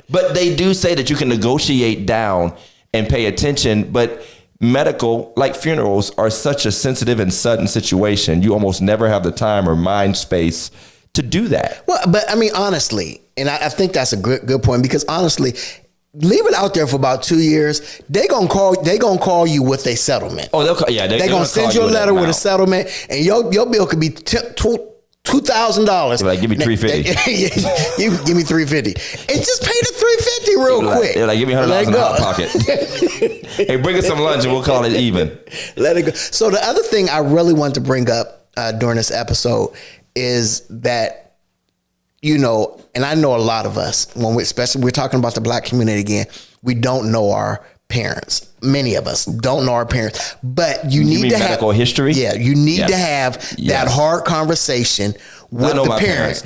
But they do say that you can negotiate down and pay attention, but medical, like funerals, are such a sensitive and sudden situation. You almost never have the time or mind space to do that. Well, but I mean, honestly, and I think that's a good point, because honestly, leave it out there for about 2 years. They gonna call you with a settlement. Oh, they'll call, yeah. They're gonna send you a letter with a settlement, and your bill could be $2,000. Like, give me $350. Give me $350, and just pay the $350 real quick. They're like, give me $100 in my pocket. Hey, bring us some lunch and we'll call it even. Let it go. So the other thing I really want to bring up during this episode is that, and I know a lot of us, especially we're talking about the Black community again, we don't know our parents. Many of us don't know our parents, but you need to have medical history. Yeah, you need to have that hard conversation with the parent,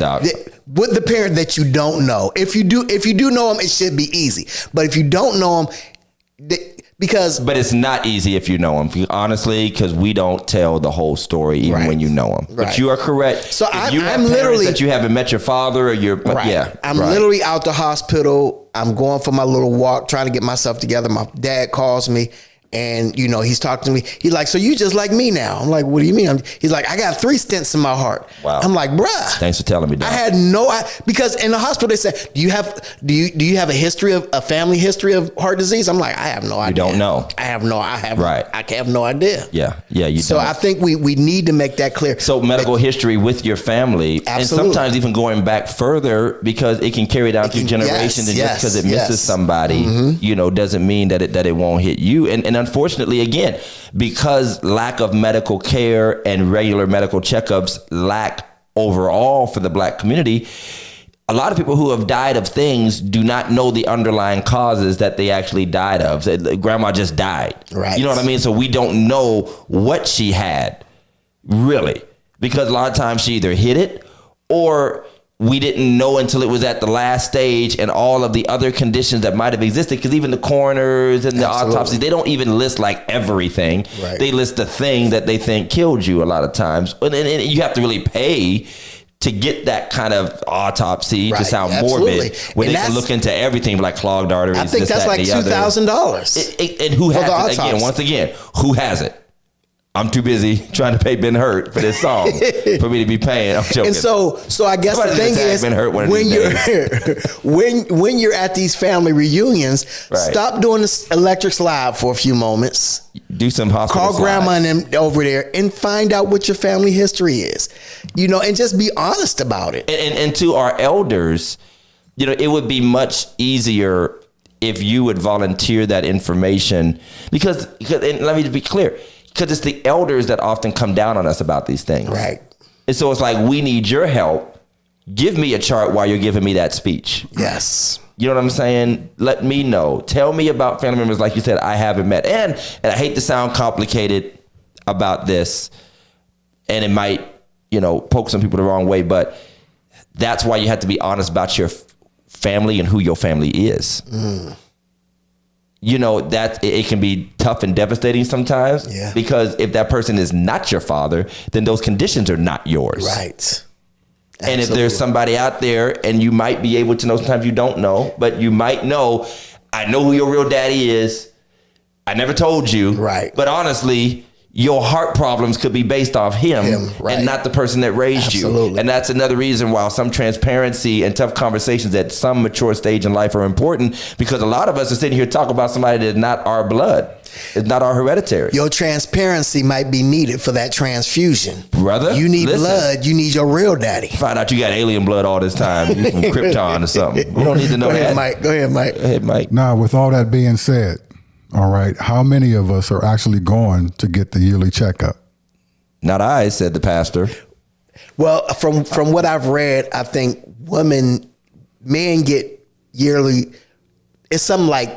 with the parent that you don't know. If you do know them, it should be easy. But if you don't know them, but it's not easy if you know them, honestly, because we don't tell the whole story even when you know them. Right. But you are correct. So I'm literally that you haven't met your father or your I'm literally out the hospital. I'm going for my little walk, trying to get myself together. My dad calls me. And, he's talking to me. He's like, so you just like me now? I'm like, what do you mean? He's like, I got 3 stents in my heart. Wow. I'm like, bruh. Thanks for telling me that. I had no idea. Because in the hospital, they said, do you have a family history of heart disease? I'm like, I have no idea. You don't know. I have no idea. Yeah, you So don't. I think we need to make that clear. So medical history with your family. Absolutely. And sometimes even going back further, because it can carry down through generations. And just because it misses somebody, doesn't mean that it won't hit you. And unfortunately, again, because lack of medical care and regular medical checkups lack overall for the Black community, a lot of people who have died of things do not know the underlying causes that they actually died of. Grandma just died. Right. You know what I mean? So we don't know what she had, really, because a lot of times she either hid it or we didn't know until it was at the last stage, and all of the other conditions that might have existed, because even the coroners and the autopsies, they don't even list like everything. Right. They list the thing that they think killed you a lot of times. And you have to really pay to get that kind of autopsy to sound morbid, when they can look into everything like clogged arteries. I think that's like $2,000. And who has it? Again, once again, who has it? I'm too busy trying to pay Ben Hurt for this song for me to be paying. I'm joking. And so I guess the thing is, when you're at these family reunions, stop doing this electric slide for a few moments. Do some hospital Call grandma and them over there and find out what your family history is, and just be honest about it. And to our elders, it would be much easier if you would volunteer that information because and let me be clear. Because it's the elders that often come down on us about these things. Right. And so it's like, we need your help. Give me a chart while you're giving me that speech. Yes. You know what I'm saying? Let me know. Tell me about family members, like you said, I haven't met. And I hate to sound complicated about this, and it might, poke some people the wrong way, but that's why you have to be honest about your family and who your family is. That it can be tough and devastating sometimes because if that person is not your father, then those conditions are not yours. Right. Absolutely. And if there's somebody out there and you might be able to know, sometimes you don't know, but you might know, I know who your real daddy is. I never told you. Right. But honestly, your heart problems could be based off him and not the person that raised you. And that's another reason why some transparency and tough conversations at some mature stage in life are important, because a lot of us are sitting here talking about somebody that's not our blood. It's not our hereditary. Your transparency might be needed for that transfusion. Brother, you need blood. You need your real daddy. Find out you got alien blood all this time. You from Krypton or something. We don't need to know that. Go ahead, Mike. Now, with all that being said, all right, how many of us are actually going to get the yearly checkup? Not I, said the pastor. Well, from what I've read, I think men get yearly. It's something like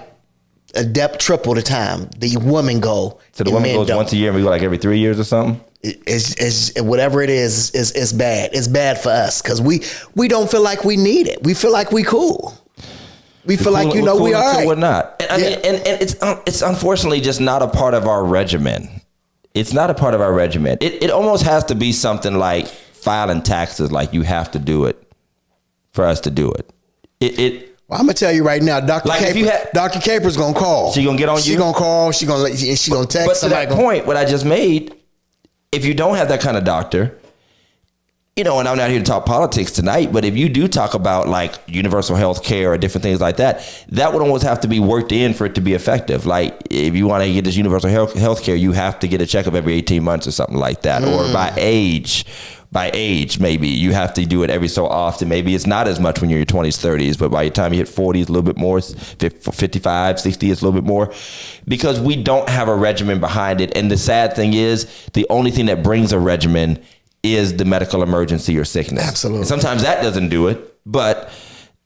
a depth triple the time the woman go. So the woman goes once a year and we go like every 3 years or something? It's whatever it is bad. It's bad for us because we don't feel like we need it. We feel like we cool. We feel like, we are right. We're not. And it's unfortunately just not a part of our regimen. It's not a part of our regimen. It almost has to be something like filing taxes, like you have to do it for us to do it. Well, I'm gonna tell you right now, Dr. Caper's gonna call. She gonna get on you. She gonna call. She gonna text. But to that point, what I just made, if you don't have that kind of doctor, and I'm not here to talk politics tonight, but if you do talk about like universal health care or different things like that, that would almost have to be worked in for it to be effective. Like if you want to get this universal health care, you have to get a checkup every 18 months or something like that. Or by age, maybe you have to do it every so often. Maybe it's not as much when you're in your 20s, 30s, but by the time you hit 40, it's a little bit more. 55, 60, it's a little bit more, because we don't have a regimen behind it. And the sad thing is, the only thing that brings a regimen is the medical emergency or sickness. Absolutely. And sometimes that doesn't do it, but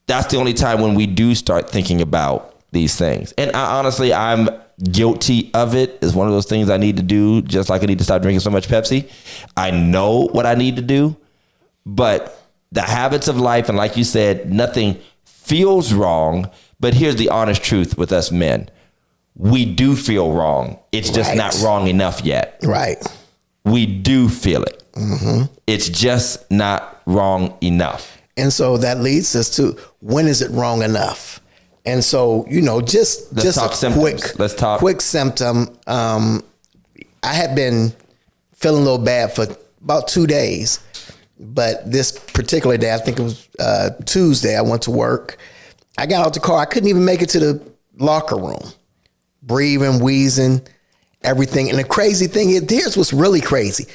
that's the only time when we do start thinking about these things. And I'm guilty of it. It's one of those things I need to do, just like I need to stop drinking so much Pepsi. I know what I need to do, but the habits of life, and like you said, nothing feels wrong. But here's the honest truth with us men. We do feel wrong. It's just not wrong enough yet. Right. We do feel it. Mm-hmm. It's just not wrong enough. And so that leads us to, when is it wrong enough? And so, just a quick symptom. I had been feeling a little bad for about 2 days, but this particular day, I think it was Tuesday, I went to work. I got out the car. I couldn't even make it to the locker room. Breathing, wheezing, everything. And the crazy thing is, here's what's really crazy.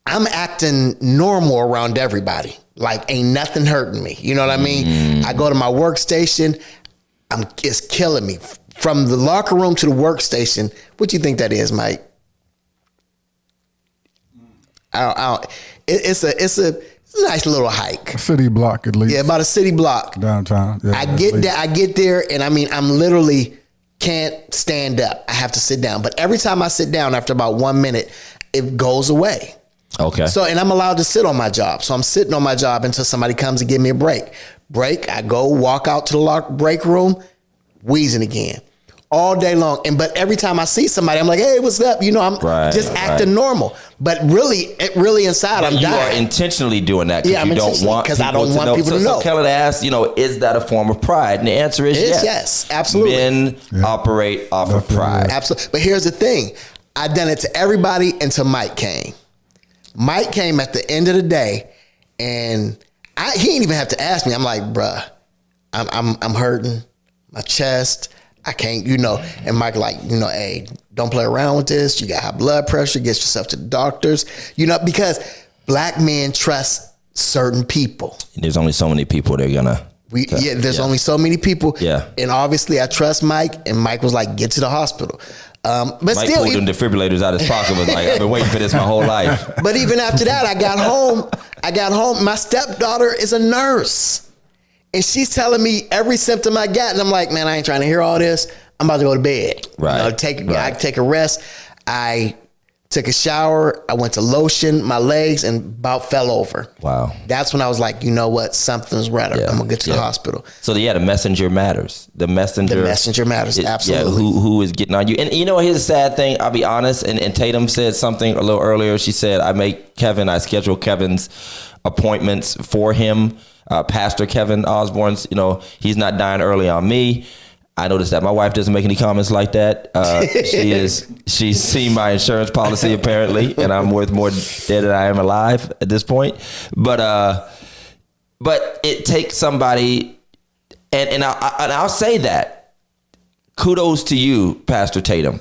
I'm acting normal around everybody. Like ain't nothing hurting me. You know what I mean? I go to my workstation. It's killing me. From the locker room to the workstation. What do you think that is, Mike? It's a nice little hike. A city block at least. Yeah, about a city block. Downtown. Yeah, I get there and I'm literally can't stand up. I have to sit down. But every time I sit down after about 1 minute, it goes away. Okay. So, and I'm allowed to sit on my job. So I'm sitting on my job until somebody comes and give me a break. I go walk out to the break room, wheezing again all day long. But every time I see somebody, I'm like, hey, what's up? I'm just acting normal. But really inside, I'm dying. You are intentionally doing that because you don't want people to know. Because I don't want people to know. So Kelly asked, is that a form of pride? And the answer is yes. Yes, absolutely. Men operate off of pride. Absolutely. But here's the thing. I done it to everybody until Mike came. Mike came at the end of the day, and he didn't even have to ask me. I'm like, bruh, I'm hurting my chest. I can't, and Mike like, hey, don't play around with this. You got high blood pressure. Get yourself to the doctors, because black men trust certain people. There's only so many people they're gonna. There's only so many people. Yeah. And obviously I trust Mike, and Mike was like, get to the hospital. But Mike still, pulled them defibrillators out of his pocket, was like, I've been waiting for this my whole life. But even after that, I got home. My stepdaughter is a nurse. And she's telling me every symptom I got. And I'm like, man, I ain't trying to hear all this. I'm about to go to bed. Right. I take a rest. I took a shower. I went to lotion my legs and about fell over. Wow. That's when I was like, you know what? Something's right. I'm going to get to the hospital. So the messenger matters. The messenger matters. Absolutely. Who is getting on you. And here's the sad thing. I'll be honest. And Tatum said something a little earlier. She said, I schedule Kevin's appointments for him. Pastor Kevin Osborne's, he's not dying early on me. I noticed that my wife doesn't make any comments like that. She's seen my insurance policy apparently, and I'm worth more dead than I am alive at this point. But it takes somebody, and I'll say that. Kudos to you, Pastor Tatum,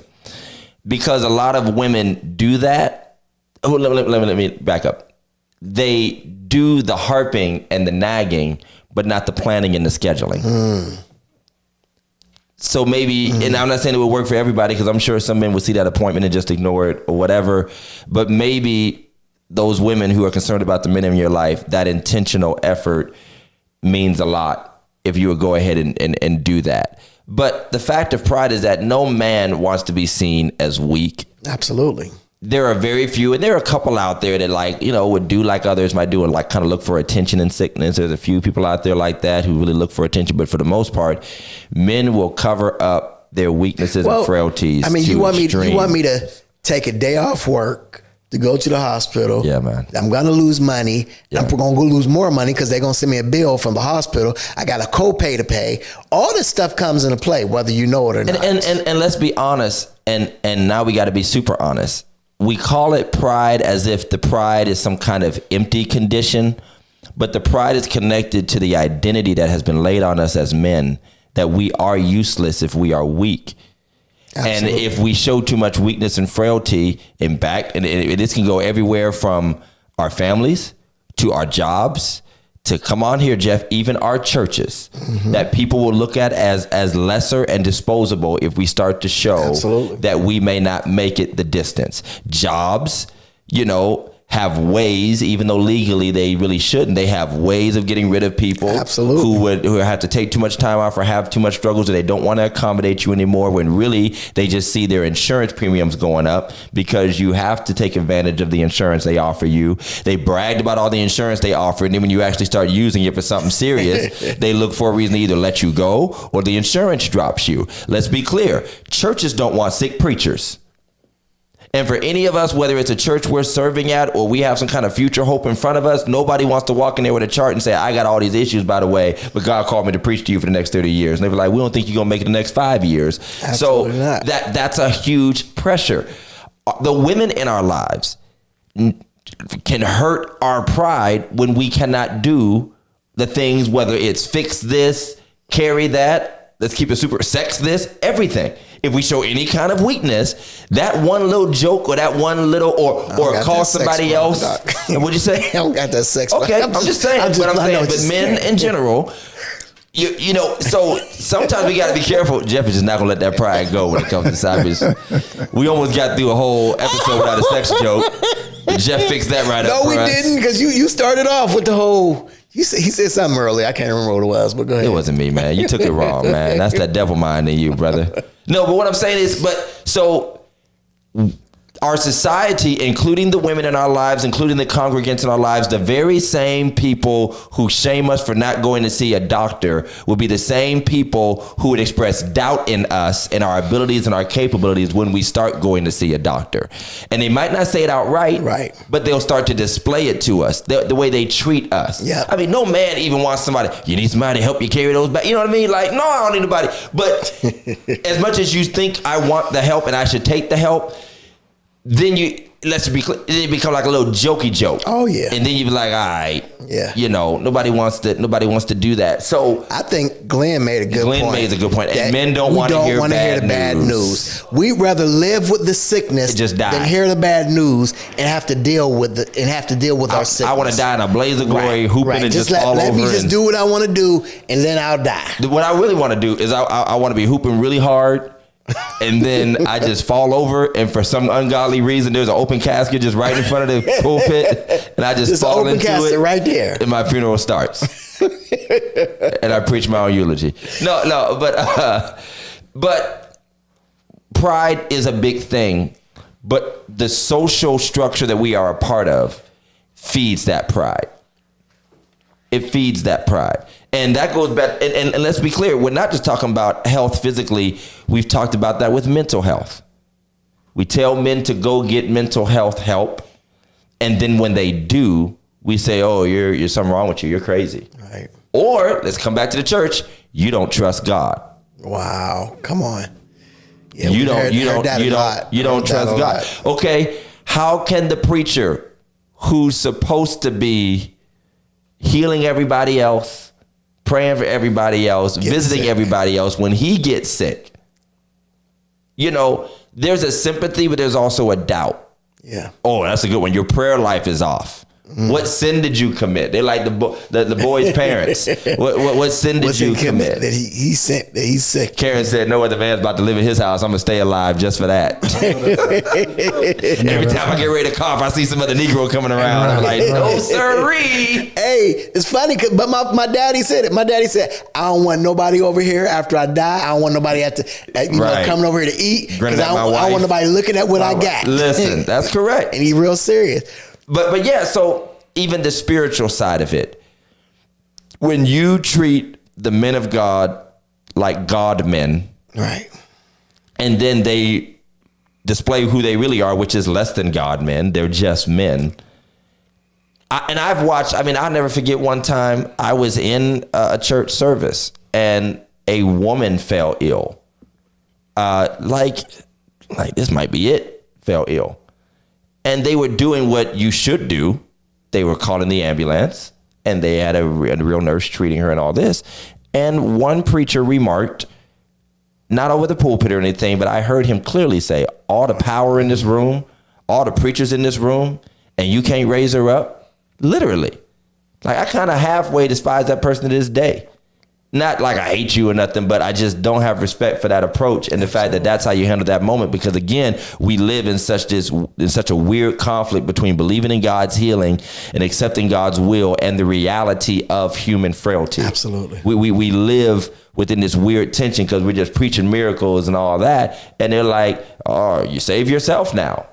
because a lot of women do that. Oh, let me back up. They do the harping and the nagging, but not the planning and the scheduling. So maybe, and I'm not saying it would work for everybody, because I'm sure some men would see that appointment and just ignore it or whatever. But maybe those women who are concerned about the men in your life, that intentional effort means a lot if you would go ahead and do that. But the fact of pride is that no man wants to be seen as weak. Absolutely. There are very few, and there are a couple out there that would do like others might do and kind of look for attention and sickness. There's a few people out there like that who really look for attention, but for the most part, men will cover up their weaknesses and frailties. I mean, you want me to take a day off work to go to the hospital? Yeah, man. I'm gonna lose money. Yeah. I'm gonna go lose more money because they're gonna send me a bill from the hospital. I got a copay to pay. All this stuff comes into play, whether you know it or not. And let's be honest. And now we got to be super honest. We call it pride as if the pride is some kind of empty condition, but the pride is connected to the identity that has been laid on us as men, that we are useless if we are weak. Absolutely. And if we show too much weakness and frailty and this can go everywhere from our families to our jobs to, come on here, Jeff, even our churches, that people will look at as lesser and disposable if we start to show that we may not make it the distance. Jobs, have ways, even though legally they really shouldn't, they have ways of getting rid of people who have to take too much time off or have too much struggles, or they don't want to accommodate you anymore, when really they just see their insurance premiums going up because you have to take advantage of the insurance they offer you. They bragged about all the insurance they offer, and then when you actually start using it for something serious, they look for a reason to either let you go or the insurance drops you. Let's be clear. Churches don't want sick preachers. And for any of us, whether it's a church we're serving at or we have some kind of future hope in front of us, nobody wants to walk in there with a chart and say, I got all these issues, by the way, but God called me to preach to you for the next 30 years. And they were like, we don't think you're going to make it the next 5 years. Absolutely not. That's a huge pressure. The women in our lives can hurt our pride when we cannot do the things, whether it's fix this, carry that, let's keep it super, sex this, everything. If we show any kind of weakness, that one little joke or that one little or call somebody else. What'd you say? I don't got that sex. Okay, I'm just saying. But men in general, so sometimes we got to be careful. Jeff is just not gonna let that pride go when it comes to side business. We almost got through a whole episode without a sex joke. Jeff fixed that right up. No, we didn't, because you started off with the whole. He said something early. I can't remember what it was, but go ahead. It wasn't me, man. You took it wrong, man. That's that devil mind in you, brother. No, but what I'm saying is, so our society, including the women in our lives, including the congregants in our lives, the very same people who shame us for not going to see a doctor will be the same people who would express doubt in us and our abilities and our capabilities when we start going to see a doctor. And they might not say it outright, right, but they'll start to display it to us, the way they treat us. Yeah. I mean, no man even wants somebody, you need somebody to help you carry those back. You know what I mean? Like, no, I don't need nobody. But as much as you think I want the help and I should take the help, then let's be clear, it become like a little jokey joke. Oh yeah. And then you be like, all right, yeah. Nobody wants to do that. So I think Glenn made a good point. Glenn made a good point. And men don't want to hear the bad news. We'd rather live with the sickness than hear the bad news and have to deal with our sickness. I want to die in a blaze of glory, hooping and just fall over. Let me just do what I want to do, and then I'll die. What I really want to do is I want to be hooping really hard. And then I just fall over, and for some ungodly reason, there's an open casket just right in front of the pulpit, and I just fall into it right there, and my funeral starts, and I preach my own eulogy. No, but pride is a big thing, but the social structure that we are a part of feeds that pride. It feeds that pride. And that goes back, and let's be clear, we're not just talking about health physically. We've talked about that with mental health. We tell men to go get mental health help. And then when they do, we say, oh, you're something wrong with you. You're crazy. Right. Or let's come back to the church. You don't trust God. Wow. Come on. Yeah, you don't trust God. Okay. How can the preacher who's supposed to be healing everybody else, praying for everybody else, visiting everybody else, when he gets sick, there's a sympathy, but there's also a doubt. Yeah. Oh, that's a good one. Your prayer life is off. What sin did you commit? They're like the boy's parents. What sin did you commit? That he's sick. Karen said, no other man's about to live in his house. I'm going to stay alive just for that. Every time I get ready to cough, I see some other Negro coming around. I'm like, no, sirree. Hey, it's funny, but my daddy said it. My daddy said, I don't want nobody over here after I die. I don't want nobody coming over here to eat. Because I don't want nobody looking at what I got. Listen, that's correct. And he's real serious. But yeah, so even the spiritual side of it, when you treat the men of God like God men, right, and then they display who they really are, which is less than God men, they're just men. I've watched, I'll never forget one time I was in a church service and a woman fell ill. Like this might be it, fell ill. And they were doing what you should do. They were calling the ambulance, and they had a real nurse treating her and all this. And one preacher remarked, not over the pulpit or anything, but I heard him clearly say, all the power in this room, all the preachers in this room, and you can't raise her up? Literally. Like, I kind of halfway despise that person to this day. Not like I hate you or nothing, but I just don't have respect for that approach and the fact that that's how you handle that moment. Because again, we live in such a weird conflict between believing in God's healing and accepting God's will and the reality of human frailty. Absolutely. We live within this weird tension because we're just preaching miracles and all that. And they're like, oh, you save yourself now,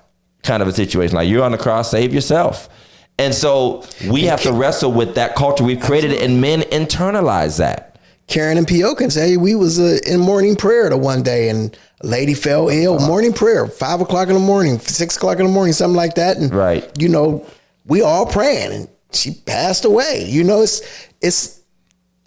kind of a situation. Like, you're on the cross, save yourself. And so we have to wrestle with that culture we've created, and men internalize that. Karen and P.O. can say we was in morning prayer the one day, and a lady fell ill. Morning prayer, 5 o'clock in the morning, 6 o'clock in the morning, something like that. And right, we all praying, and she passed away. It's.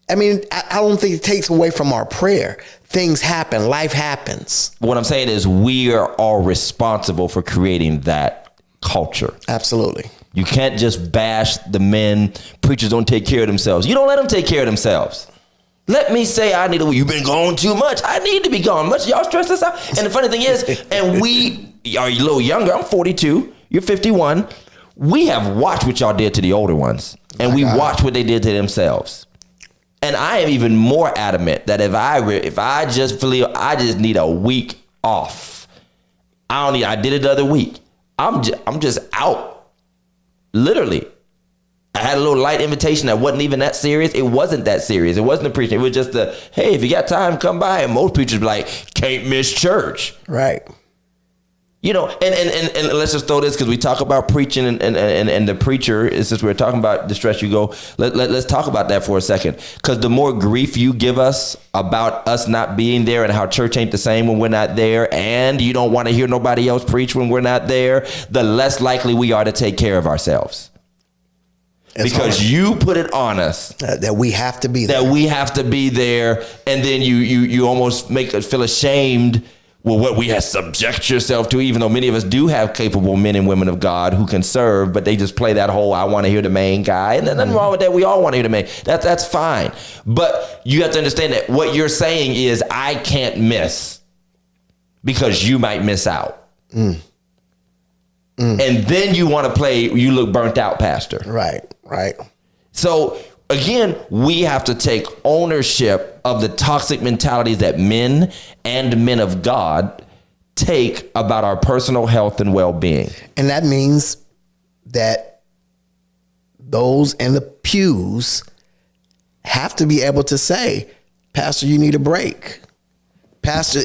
I don't think it takes away from our prayer. Things happen. Life happens. What I'm saying is we are all responsible for creating that culture. Absolutely. You can't just bash the men. Preachers don't take care of themselves. You don't let them take care of themselves. Let me say you've been gone too much. I need to be gone much. Y'all stress us out. And the funny thing is, and we are a little younger. I'm 42. You're 51. We have watched what y'all did to the older ones. And we watched what they did to themselves. And I am even more adamant that if I just feel I just need a week off. I did it the other week. I'm just out. Literally. I had a little light invitation that wasn't even that serious. It wasn't that serious. It wasn't a preaching. It was just hey, if you got time, come by. And most preachers be like, can't miss church. Right. And let's just throw this because we talk about preaching and the preacher, since we're talking about the stress you go, let's talk about that for a second. Because the more grief you give us about us not being there and how church ain't the same when we're not there, and you don't want to hear nobody else preach when we're not there, the less likely we are to take care of ourselves. Because you put it on us that we have to be there. And then you almost make us feel ashamed well, what we have subject yourself to, even though many of us do have capable men and women of God who can serve, but they just play that whole, I want to hear the main guy. And there's nothing wrong with that. We all want to hear the main. That's fine. But you have to understand that what you're saying is, I can't miss because you might miss out. And then you want to play, you look burnt out, pastor. Right. So again, we have to take ownership of the toxic mentalities that men and men of God take about our personal health and well-being. And that means that those in the pews have to be able to say, Pastor, you need a break. Pastor,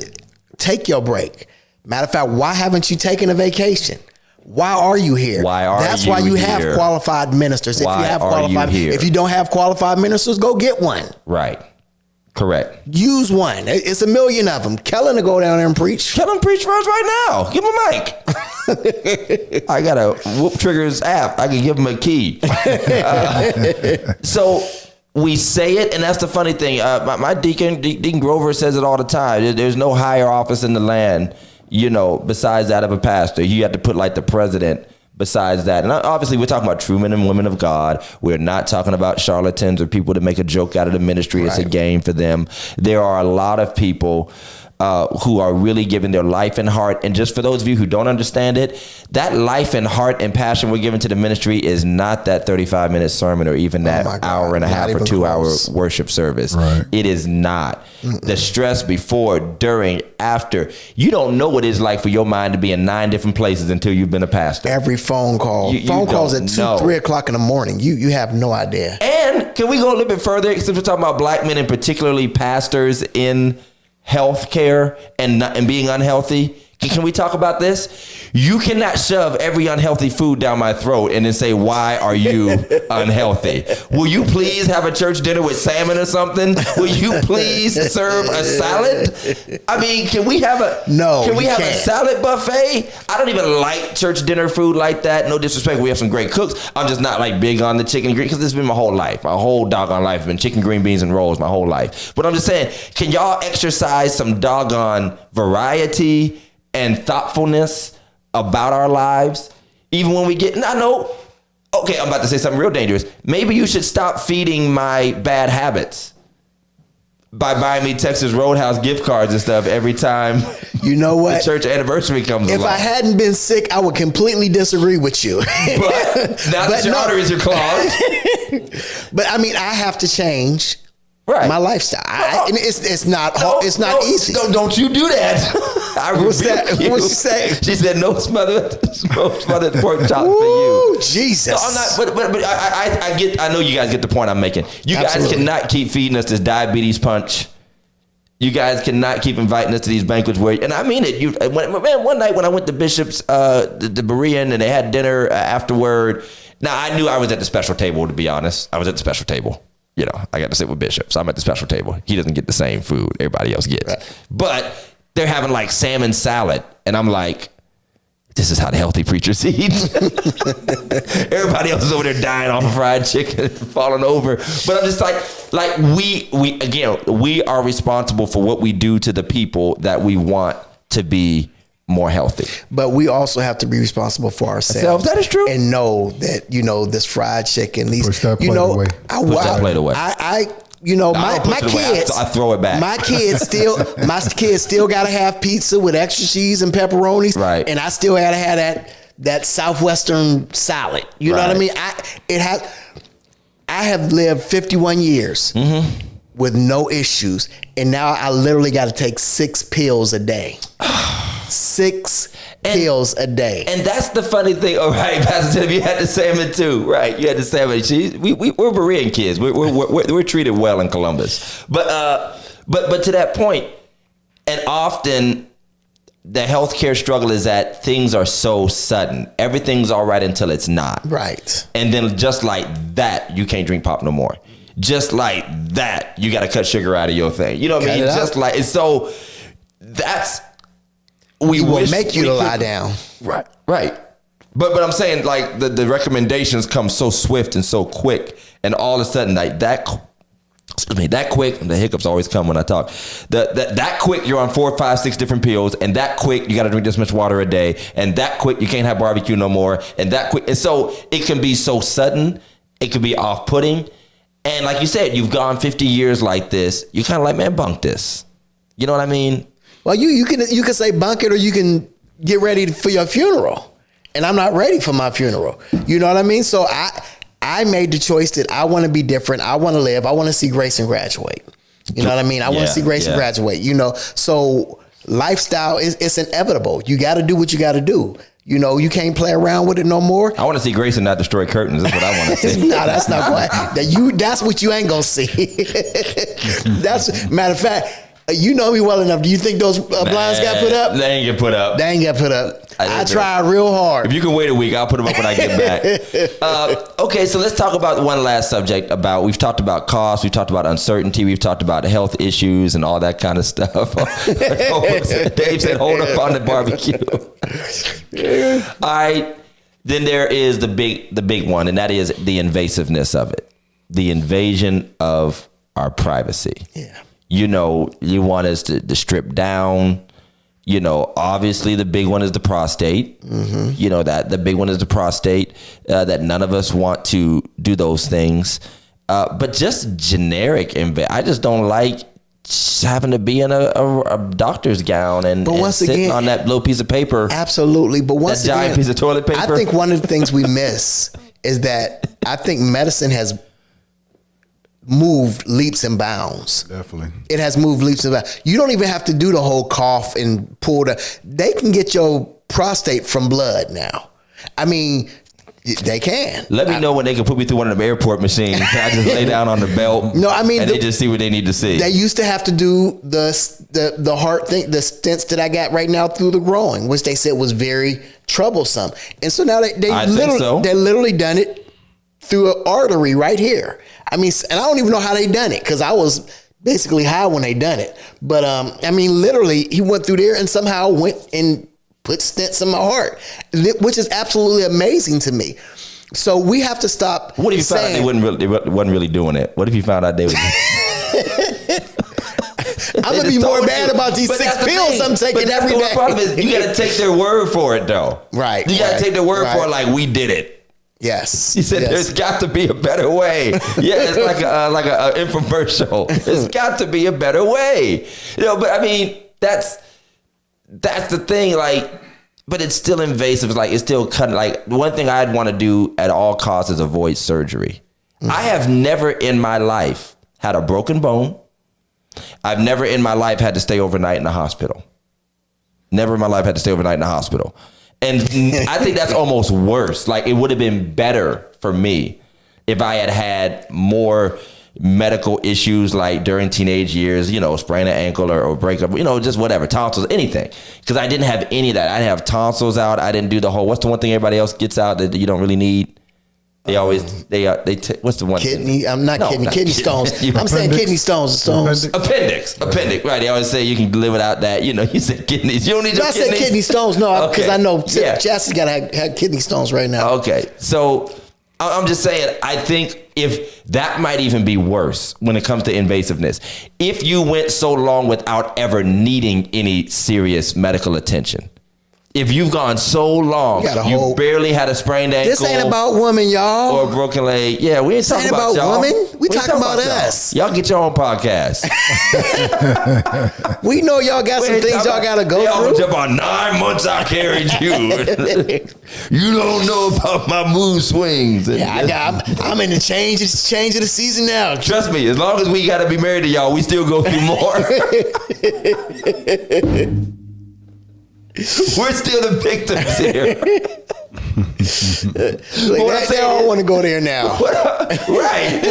take your break. Matter of fact, why haven't you taken a vacation? Why are you here? That's why you have qualified ministers. If you don't have qualified ministers, go get one. Right. Correct. Use one. It's a million of them. Kellen to go down there and preach. Kellen preach for us right now. Give him a mic. I got a Whoop Triggers app. I can give him a key. So we say it, and that's the funny thing. My Deacon Grover says it all the time. There's no higher office in the land, besides that of a pastor. You have to put like the president besides that. And obviously we're talking about true men and women of God. We're not talking about charlatans or people that make a joke out of the ministry. Right. It's a game for them. There are a lot of people who are really giving their life and heart. And just for those of you who don't understand it, that life and heart and passion we're giving to the ministry is not that 35-minute sermon or even that hour and a half or 2 hour worship service. Right. It is not. The stress before, during, after. You don't know what it's like for your mind to be in 9 different places until you've been a pastor. Every phone call. Phone calls at 2, 3 o'clock in the morning. You have no idea. And can we go a little bit further? Since we're talking about black men and particularly pastors in healthcare and being unhealthy. Can we talk about this? You cannot shove every unhealthy food down my throat and then say, why are you unhealthy? Will you please have a church dinner with salmon or something? Will you please serve a salad? I mean, can we have a salad buffet? I don't even like church dinner food like that. No disrespect. We have some great cooks. I'm just not like big on the chicken and green, because this has been my whole life. My whole doggone life has been chicken, green beans, and rolls my whole life. But I'm just saying, can y'all exercise some doggone variety and thoughtfulness about our lives, even when we get, I know, okay, I'm about to say something real dangerous. Maybe you should stop feeding my bad habits by buying me Texas Roadhouse gift cards and stuff every time. You know what? The church anniversary comes along. If I hadn't been sick, I would completely disagree with you. But now that your arteries are clogged. But I mean, I have to change. Right. My lifestyle. It's not easy. Don't you do that. What's that? What's she say? She said no smothered pork chops for you. Jesus. No, I'm not, but I know you guys get the point I'm making. You guys cannot keep feeding us this diabetes punch. You guys cannot keep inviting us to these banquets and I mean it. One night when I went to Bishop's, the Berean, and they had dinner afterward. Now I knew I was at the special table, to be honest. I was at the special table. I got to sit with Bishop, so I'm at the special table. He doesn't get the same food everybody else gets. Right. But they're having like salmon salad, and I'm like, this is how the healthy preachers eat. Everybody else is over there dying off of fried chicken, falling over. But I'm just like we are responsible for what we do to the people that we want to be more healthy. But we also have to be responsible for ourselves. That is true. And know that, this fried chicken, push that plate away. Push that plate away. My kids, I throw it back. My kids still gotta have pizza with extra cheese and pepperonis. Right. And I still gotta have that Southwestern salad. You know what I mean? I have lived 51 years with no issues. And now I literally got to take 6 pills a day. 6 pills a day. And that's the funny thing. All right, Pastor Tim, you had the salmon too, right? You had the salmon. We're Berean kids. We're treated well in Columbus. But to that point, and often the healthcare struggle is that things are so sudden. Everything's all right until it's not. Right. And then just like that, you can't drink pop no more. Just like that, you got to cut sugar out of your thing. You know what I mean? Just like, and so that's, we will make you to lie down. Right. Right. But I'm saying, like, the recommendations come so swift and so quick, and all of a sudden, like, that Excuse me, that quick, the hiccups always come when I talk. That quick, you're on 4, 5, 6 different pills, and that quick, you got to drink this much water a day, and that quick, you can't have barbecue no more, and that quick, and so it can be so sudden, it can be off-putting, and like you said, you've gone 50 years like this. You're kind of like, man, bunk this. You know what I mean? Well, you can say bunk it, or you can get ready for your funeral, and I'm not ready for my funeral. You know what I mean? So I made the choice that I want to be different. I want to live. I want to see Grayson graduate. You know what I mean? I want to see Grayson graduate, you know? So lifestyle it's inevitable. You got to do what you got to do. You know, you can't play around with it no more. I want to see Grayson not destroy curtains. That's what I want to see. No, that's not what. That's what you ain't going to see. That's matter of fact. You know me well enough. Do you think those blinds got put up? They ain't get put up. They ain't get put up. I tried real hard. If you can wait a week, I'll put them up when I get back. Okay, so let's talk about one last subject. We've talked about cost. We've talked about uncertainty. We've talked about health issues and all that kind of stuff. Dave said, hold up on the barbecue. All right. Then there is the big one, and that is the invasiveness of it. The invasion of our privacy. Yeah. You know, you want us to strip down. You know, obviously the big one is the prostate. Mm-hmm. You know, that the big one is the prostate, that none of us want to do those things. But just generic, I just don't like having to be in a doctor's gown and sitting on that little piece of paper. Absolutely. But once that giant piece of toilet paper. I think one of the things we miss is that I think medicine has moved leaps and bounds. Definitely. It has moved leaps and bounds. You don't even have to do the whole cough and pull they can get your prostate from blood now. I mean, they can. Let me know when they can put me through one of them airport machines. I just lay down on the belt. No, I mean, and they just see what they need to see. They used to have to do the heart thing, the stents that I got right now through the groin, which they said was very troublesome. And so now they literally done it through an artery right here. I mean, and I don't even know how they done it because I was basically high when they done it. But I mean, literally, he went through there and somehow went and put stents in my heart, which is absolutely amazing to me. So we have to stop. What if you found out they wasn't really doing it? What if you found out they was? I'm gonna be more bad about these 6 pills I'm taking every day. The problem is you got to take their word for it, though. Right. You got to take their word for it, like we did it. Yes. He said, "There's got to be a better way." Yeah, it's like a infomercial. There's got to be a better way. You know, but I mean, that's the thing. Like, but it's still invasive. It's like it's still cutting. Like one thing I'd want to do at all costs is avoid surgery. Mm-hmm. I have never in my life had a broken bone. I've never in my life had to stay overnight in the hospital. Never in my life had to stay overnight in the hospital. And I think that's almost worse. Like it would have been better for me if I had more medical issues like during teenage years, you know, sprain an ankle or break up, you know, just whatever, tonsils, anything. Because I didn't have any of that. I didn't have tonsils out. I didn't do the whole, what's the one thing everybody else gets out that you don't really need? They always, what's the one kidney? thing? I'm not kidding. Kidney stones. I'm saying kidney stones. Appendix. Right. They always say you can live without that. You know, you said kidneys. You don't need your kidneys. I said kidney stones. No, because I know Jassie's got to have kidney stones right now. Okay. So I'm just saying, I think if that might even be worse when it comes to invasiveness. If you went so long without ever needing any serious medical attention. If you've gone so long, you barely had a sprained ankle. This ain't about women, y'all. Or a broken leg. Yeah, we ain't talking about y'all. Women. We talking about us. Y'all get your own podcast. We know y'all got some things y'all got to go through. Y'all about 9 months I carried you. You don't know about my mood swings. I'm in the change of the season now. Trust me, as long as we got to be married to y'all, we still go through more. We're still the victims here. They all want to go there now. Right.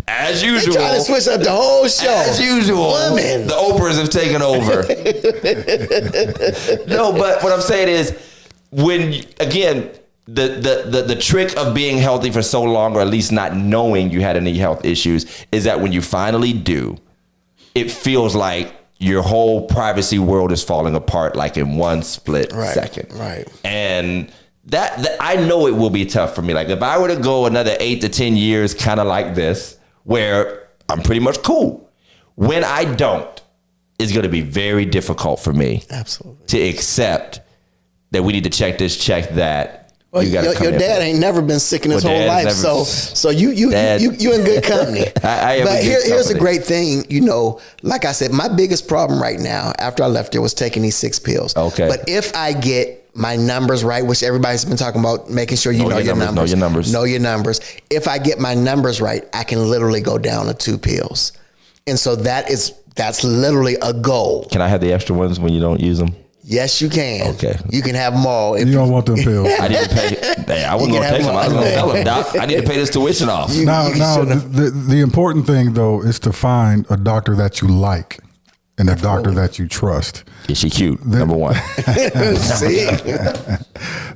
As usual. They're trying to switch up the whole show. As usual. Women. The Oprahs have taken over. No, but what I'm saying is, when, again, the trick of being healthy for so long, or at least not knowing you had any health issues, is that when you finally do, it feels like your whole privacy world is falling apart like in one split second. Right. And that I know it will be tough for me. Like if I were to go another 8 to 10 years kind of like this, where I'm pretty much cool. When I don't, it's going to be very difficult for me to accept that we need to check this, check that. Well, your dad ain't never been sick in his whole life, so you in good company. But here's a great thing, like I said, my biggest problem right now after I left there was taking these 6 pills. Okay. But if I get my numbers right, which everybody's been talking about, making sure you know your numbers. Know your numbers. If I get my numbers right, I can literally go down to 2 pills. And so that's literally a goal. Can I have the extra ones when you don't use them? Yes, you can. Okay. You can have them all. You don't want them pills. I need to pay. I wasn't going to take them. I was going to tell him, Doc, I need to pay this tuition off. Now, the important thing, though, is to find a doctor that you like and a doctor that you trust. Is she cute? Number one. See?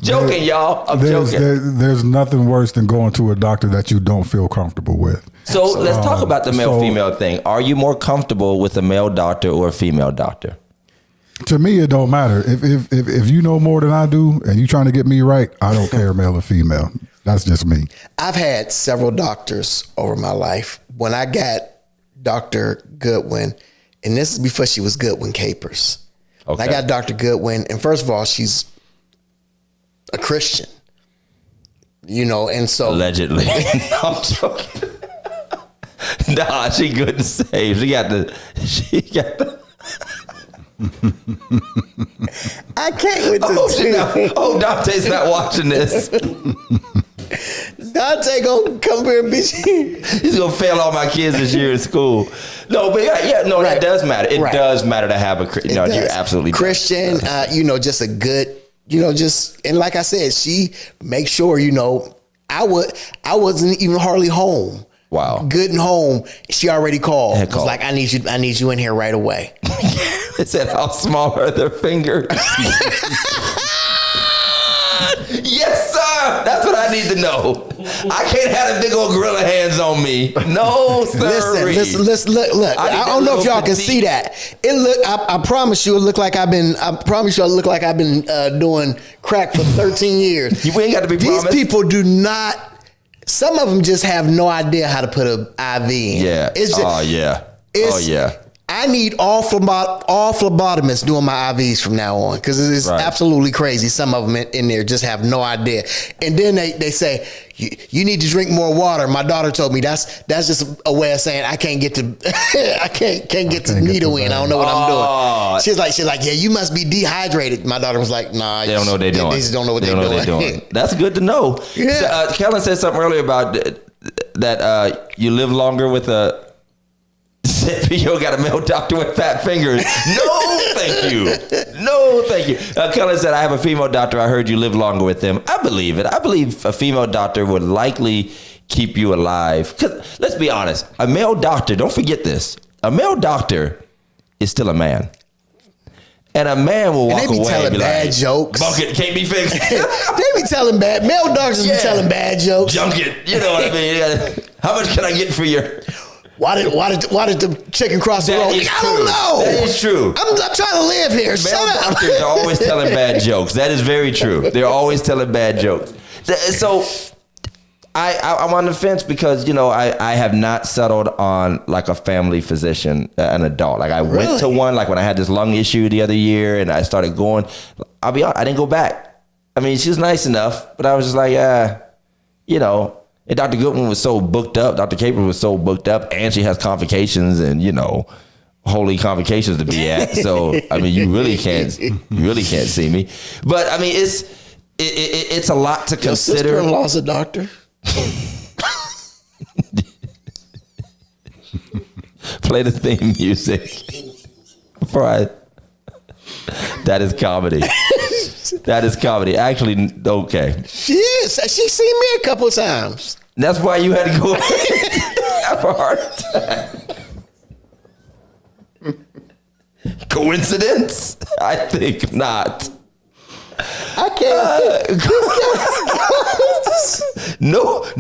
Joking, y'all. I'm joking. There's nothing worse than going to a doctor that you don't feel comfortable with. So let's talk about the male-female thing. Are you more comfortable with a male doctor or a female doctor? To me, it don't matter. If you know more than I do and you trying to get me right, I don't care male or female. That's just me. I've had several doctors over my life. When I got Dr. Goodwin, and this is before she was Goodwin Capers. Okay. I got Dr. Goodwin, and first of all, she's a Christian. And so allegedly. No, I'm joking. Nah, she good and safe. She got the I can't with this. Dante's not watching this. Dante gonna come here and be. He's gonna fail all my kids this year in school. No, but that does matter. It does matter to have a. No, you're absolutely Christian. Just a good. And like I said, she makes sure. I wasn't even hardly home. Wow. Good and home. She already called. It was like, I need you in here right away. It said, how small are their fingers? Yes, sir. That's what I need to know. I can't have the big old gorilla hands on me. No, sir. Listen, look. I don't know if y'all can see that. I promise you, I look like I've been doing crack for 13 years. You ain't got to be promised. These people do not. Some of them just have no idea how to put an IV in. Yeah. It's just, I need all phlebotomists doing my IVs from now on because it's absolutely crazy. Some of them in there just have no idea. And then they say, you need to drink more water. My daughter told me that's just a way of saying I can't get to I can't get the needle in. I don't know what I'm doing. She's like, yeah, you must be dehydrated. My daughter was like, nah, they don't know what they're doing. They just don't know what they're doing. That's good to know. Yeah. So, Kellen said something earlier about that you live longer with a. You got a male doctor with fat fingers. No, thank you. No, thank you. Kellen said, I have a female doctor. I heard you live longer with them. I believe it. I believe a female doctor would likely keep you alive. Because let's be honest, a male doctor, don't forget this, a male doctor is still a man. And a man will walk away and telling be bad like, jokes. Bucket can't be fixed. They be telling male doctors be telling bad jokes. Junk it. You know what I mean? How much can I get for your... Why did the chicken cross the road? I don't know. That is true. I'm trying to live here. Shut up. Doctors are always telling bad jokes. That is very true. They're always telling bad jokes. So I'm on the fence because, I have not settled on like a family physician, an adult. Like I went to one, like when I had this lung issue the other year and I started going, I'll be honest, I didn't go back. I mean, she was nice enough, but I was just like, and Dr. Goodwin was so booked up. Dr. Capers was so booked up, and she has convocations and holy convocations to be at. So I mean, you really can't see me. But I mean, it's a lot to consider. Your sister-in-law's a doctor. Play the theme music before I. That is comedy. That is comedy. Actually, okay. She is. She's seen me a couple of times. That's why you had to go have a heart attack. Coincidence? I think not. I can't.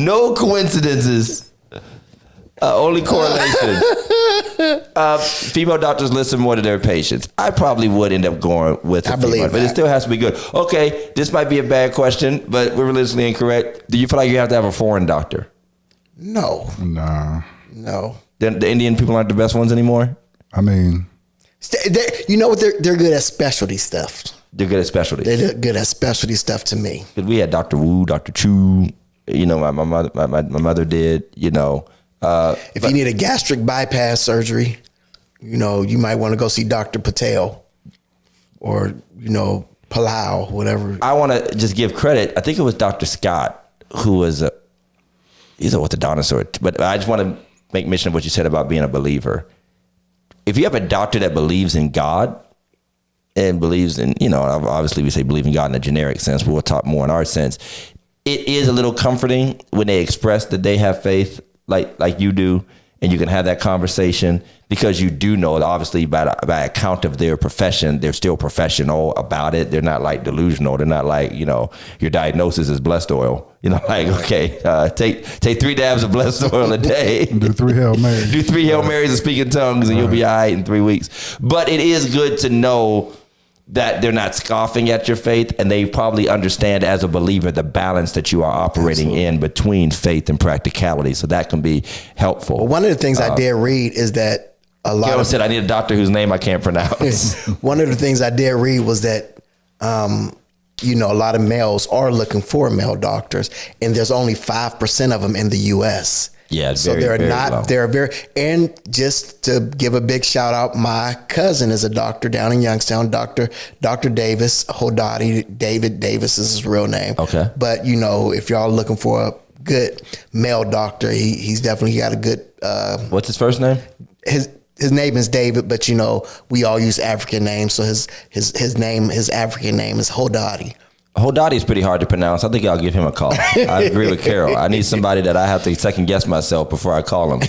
No coincidences. Only correlation. Female doctors listen more to their patients. I probably would end up going with a female, but it still has to be good. Okay, this might be a bad question, but we're religiously incorrect. Do you feel like you have to have a foreign doctor? No. Nah. No. The Indian people aren't the best ones anymore? I mean, You know what? They're good at specialty stuff. They're good at specialties. They're good at specialty stuff to me. Because we had Dr. Wu, Dr. Chu. You know, my mother did. You know, If you need a gastric bypass surgery, you know, you might want to go see Dr. Patel or, you know, Palau, whatever. I want to just give credit. I think it was Dr. Scott, who was he's an orthodontist, but I just want to make mention of what you said about being a believer. If you have a doctor that believes in God and believes in, you know, obviously we say believe in God in a generic sense, but we'll talk more in our sense. It is a little comforting when they express that they have faith like you do, and you can have that conversation, because you do know that obviously by account of their profession, they're still professional about it. They're not like delusional. They're not like, you know, your diagnosis is blessed oil. You know, like, okay, take 3 dabs of blessed oil a day. do 3 Hail Marys. Do 3 Hail Marys and speak in tongues, and you'll be all right in 3 weeks. But it is good to know that they're not scoffing at your faith, and they probably understand as a believer the balance that you are operating in between faith and practicality. So that can be helpful. Well, one of the things I did read is that a lot Carol said, I need a doctor whose name I can't pronounce. one of the things I did read was that, you know, a lot of males are looking for male doctors, and there's only 5% of them in the U.S. Yeah, so very, they're very not. low. They're very. And just to give a big shout out, my cousin is a doctor down in Youngstown. Dr. Davis Hodati. David Davis is his real name. Okay. But you know, if y'all looking for a good male doctor, he's definitely got a good. What's his first name? His name is David, but you know, we all use African names. So his African name is Hodati. Hodati is pretty hard to pronounce. I think I'll give him a call. I agree with Carol. I need somebody that I have to second guess myself before I call him.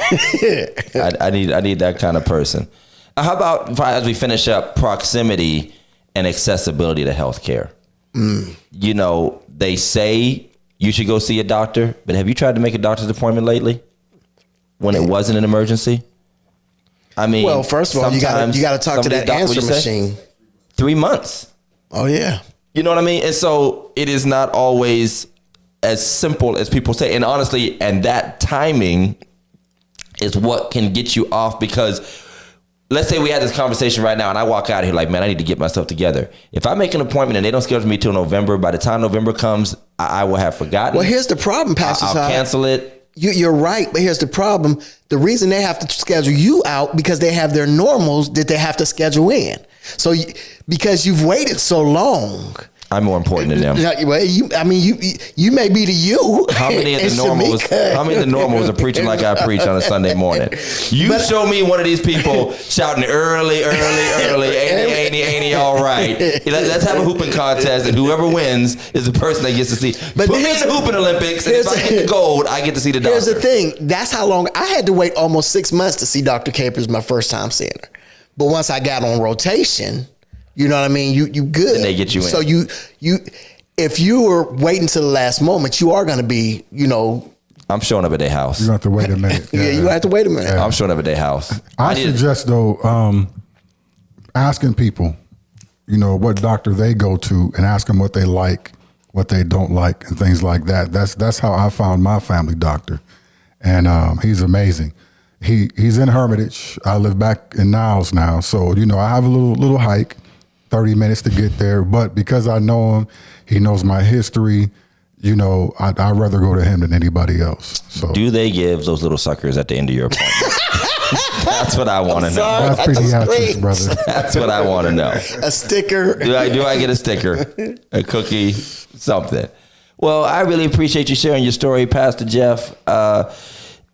I need that kind of person. How about, as we finish up, proximity and accessibility to healthcare? You know, they say you should go see a doctor, but have you tried to make a doctor's appointment lately when it wasn't an emergency? I mean, well, first of all, you got to talk to that answer machine. 3 months. Oh yeah. You know what I mean? And so it is not always as simple as people say. And honestly, and that timing is what can get you off, because let's say we had this conversation right now and I walk out of here like, man, I need to get myself together. If I make an appointment and they don't schedule me till November, by the time November comes, I will have forgotten. Well, here's the problem, Pastor Todd. I'll cancel it. You're right, but here's the problem. The reason they have to schedule you out because they have their normals that they have to schedule in. So because you've waited so long. I'm more important than them. Well, you may be to you. How many of the normals are preaching like I preach on a Sunday morning? Show me one of these people shouting early, ain't he all right? Let's have a hooping contest, and whoever wins is the person that gets to see. But put me in the hooping Olympics, and if I get the gold, I get to see the doctor. Here's the thing. That's how long I had to wait, almost 6 months to see Dr. Capers my first time seeing her. But once I got on rotation, you know what I mean? You good. And they get you in. So you if you were waiting to the last moment, you are going to be, you know. I'm showing up at their house. You have to wait a minute. Yeah, you have to wait a minute. I'm showing up at their house. I suggest though, asking people, you know, what doctor they go to, and ask them what they like, what they don't like, and things like that. That's how I found my family doctor, and he's amazing. He's in Hermitage. I live back in Niles now, so you know I have a little hike, 30 minutes to get there. But because I know him, he knows my history. You know, I'd rather go to him than anybody else. So, do they give those little suckers at the end of your appointment? That's what I want to know. That's pediatrics, brother. That's what I want to know. A sticker. Do I get a sticker, a cookie, something? Well, I really appreciate you sharing your story, Pastor Jeff.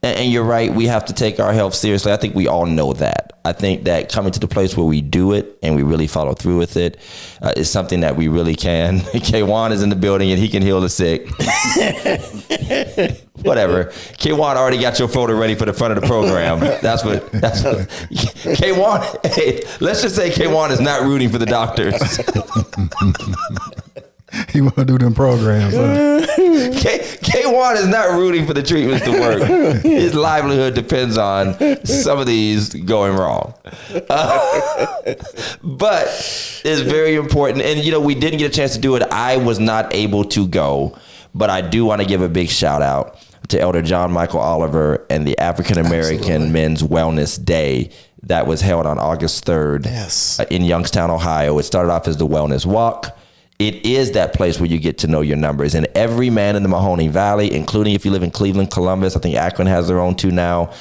And you're right, we have to take our health seriously. I think we all know that. I think that coming to the place where we do it and we really follow through with it is something that we really can. K-Wan is in the building and he can heal the sick. Whatever. K-Wan already got your photo ready for the front of the program. That's what K-Wan, hey, let's just say K-Wan is not rooting for the doctors. He want to do them programs. Huh? K-Wan is not rooting for the treatments to work. His livelihood depends on some of these going wrong. But it's very important. And, you know, we didn't get a chance to do it. I was not able to go. But I do want to give a big shout out to Elder John Michael Oliver and the African American Men's Wellness Day that was held on August 3rd in Youngstown, Ohio. It started off as the Wellness Walk. It is that place where you get to know your numbers. And every man in the Mahoning Valley, including if you live in Cleveland, Columbus, I think Akron has their own too now,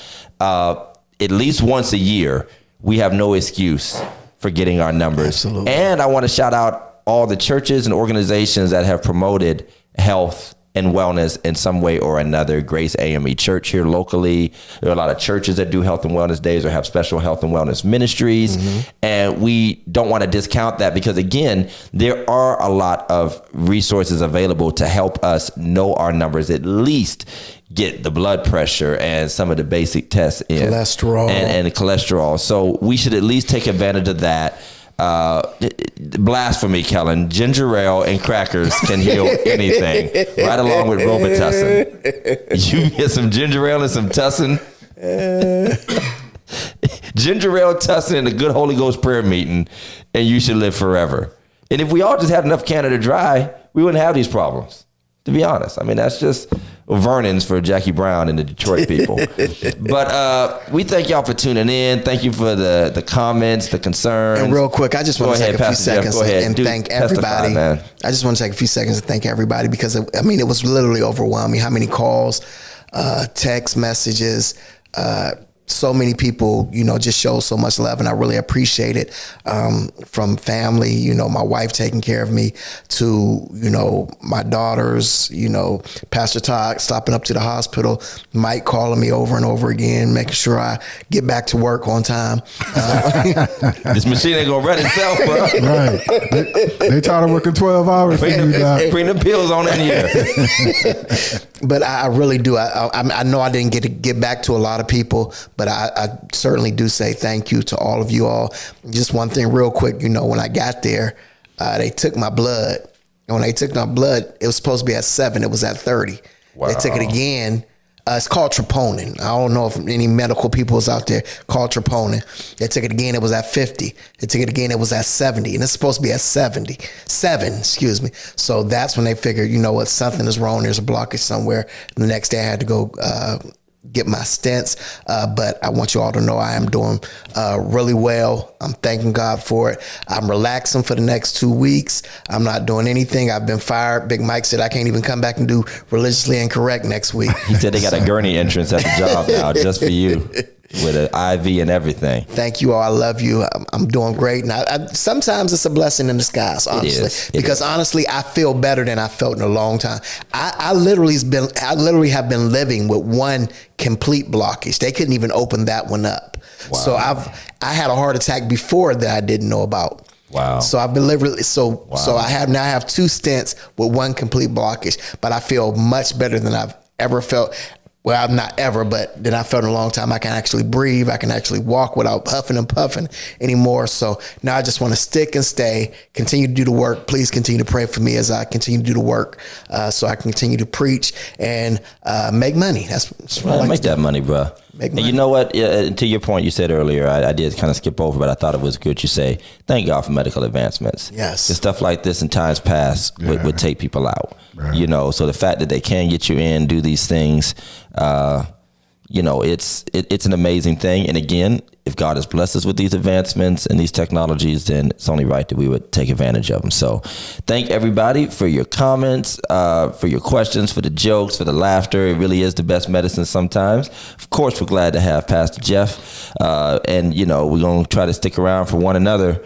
at least once a year, we have no excuse for getting our numbers. Absolutely. And I want to shout out all the churches and organizations that have promoted health and wellness in some way or another. Grace AME Church here locally. There are a lot of churches that do health and wellness days or have special health and wellness ministries. And we don't want to discount that because, again, there are a lot of resources available to help us know our numbers, at least get the blood pressure and some of the basic tests in. Cholesterol. And cholesterol. So we should at least take advantage of that. Blasphemy, Kellen. Ginger ale and crackers can heal anything, right along with Robitussin. You get some ginger ale and some tussin. Ginger ale, tussin, and a good Holy Ghost prayer meeting, and you should live forever. And if we all just had enough Canada Dry, we wouldn't have these problems, to be honest. I mean, that's just Vernon's for Jackie Brown and the Detroit people. But we thank y'all for tuning in. Thank you for the comments, the concerns. And real quick, I just want to take a few seconds and thank everybody. Man. I just want to take a few seconds and thank everybody because, I mean, it was literally overwhelming how many calls, text messages, so many people, you know, just show so much love, and I really appreciate it. From family, you know, my wife taking care of me, to, you know, my daughters, you know, Pastor Todd stopping up to the hospital, Mike calling me over and over again, making sure I get back to work on time. This machine ain't gonna run itself, bro. Right. They tired of working 12 hours. Bring the pills on in here. But I really do. I know I didn't get back to a lot of people, but I certainly do say thank you to all of you all. Just one thing real quick, you know, when I got there, they took my blood. And when they took my blood, it was supposed to be at 7. It was at 30. Wow. They took it again. It's called troponin. I don't know if any medical people is out there, called troponin. They took it again. It was at 50. They took it again. It was at 70. And it's supposed to be at 7. So that's when they figured, you know what, something is wrong. There's a blockage somewhere. And the next day I had to go get my stents. But I want you all to know I am doing really well. I'm thanking God for it. I'm relaxing for the next 2 weeks. I'm not doing anything. I've been fired. Big Mike said I can't even come back and do Religiously Incorrect next week. He said they got a gurney entrance at the job now just for you, with an IV and everything. Thank you all. I love you. I'm doing great. And sometimes it's a blessing in disguise, honestly. Because honestly, I feel better than I felt in a long time. I literally have been living with one complete blockage. They couldn't even open that one up. Wow. So I had a heart attack before that I didn't know about. Wow. So I've been literally so I have 2 stents with one complete blockage, but I feel much better than I've ever felt. Well, I'm not ever, but then I felt in a long time I can actually breathe. I can actually walk without huffing and puffing anymore. So now I just want to stick and stay, continue to do the work. Please continue to pray for me as I continue to do the work, so I can continue to preach and make money. That's what I like make that money, bro. Make money. And you know what? To your point, you said earlier, I did kind of skip over, but I thought it was good. You say, thank God for medical advancements. Yes. And stuff like this in times past would take people out. Right. You know, so the fact that they can get you in, do these things, you know, it's an amazing thing. And again, if God has blessed us with these advancements and these technologies, then it's only right that we would take advantage of them. So thank everybody for your comments, for your questions, for the jokes, for the laughter. It really is the best medicine sometimes. Of course, we're glad to have Pastor Jeff. And, you know, we're going to try to stick around for one another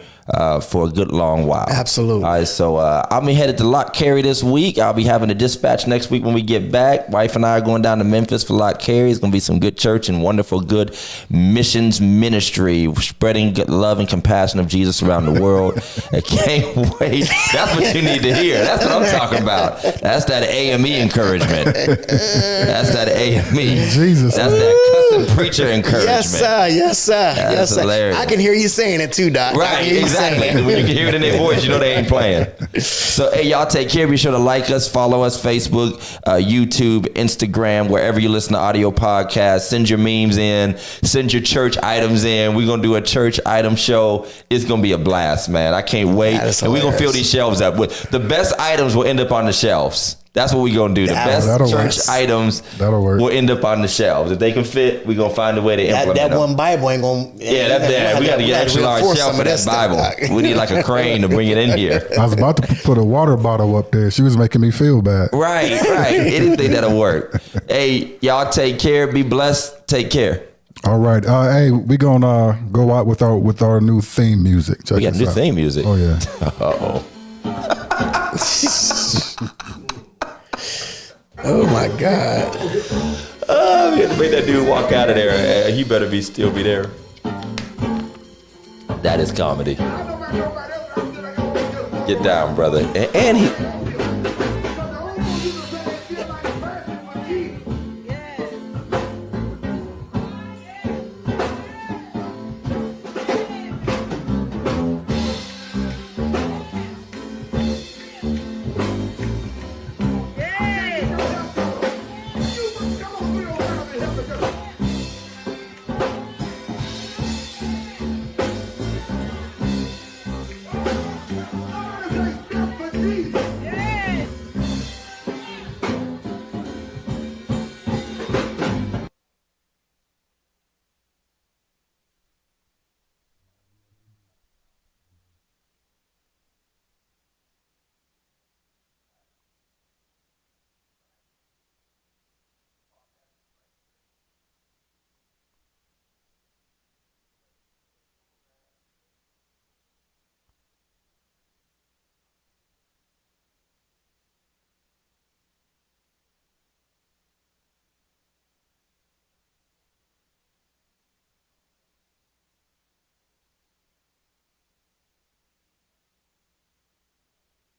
for a good long while. Absolutely. All right, so I'll be headed to Lock Carey this week. I'll be having a dispatch next week when we get back. Wife and I are going down to Memphis for Lock Carey. It's going to be some good church and wonderful, good missions ministry, spreading good love and compassion of Jesus around the world. I can't wait. That's what you need to hear. That's what I'm talking about. That's that AME encouragement. That's that AME. Jesus. That's that cussing preacher encouragement. Yes, sir. Yes, sir. That's yes, sir. hilarious. I can hear you saying it too, Doc. Right, exactly. When you can hear it in their voice, you know they ain't playing. So, hey, y'all take care. Be sure to like us, follow us, Facebook, YouTube, Instagram, wherever you listen to audio podcasts. Send your memes in. Send your church items in. We're going to do a church item show. It's going to be a blast, man. I can't wait. And we're going to fill these shelves up. The best items will end up on the shelves. That's what we gonna do. The best That'll church work. items That'll work. will end up on the shelves. If they can fit, we gonna find a way to implement That them. one Bible ain't gonna. Yeah, that's that. We got to get extra large shelf for that Bible. We need like a crane to bring it in here. I was about to put a water bottle up there. She was making me feel bad. Right. Anything that'll work. Hey, y'all take care. Be blessed. Take care. All right. Hey, we gonna go out with our new theme music. Check We got this new out. theme music. Oh yeah. Uh-oh. Oh my God. We had to make that dude walk out of there. He better still be there. That is comedy. Get down, brother. And he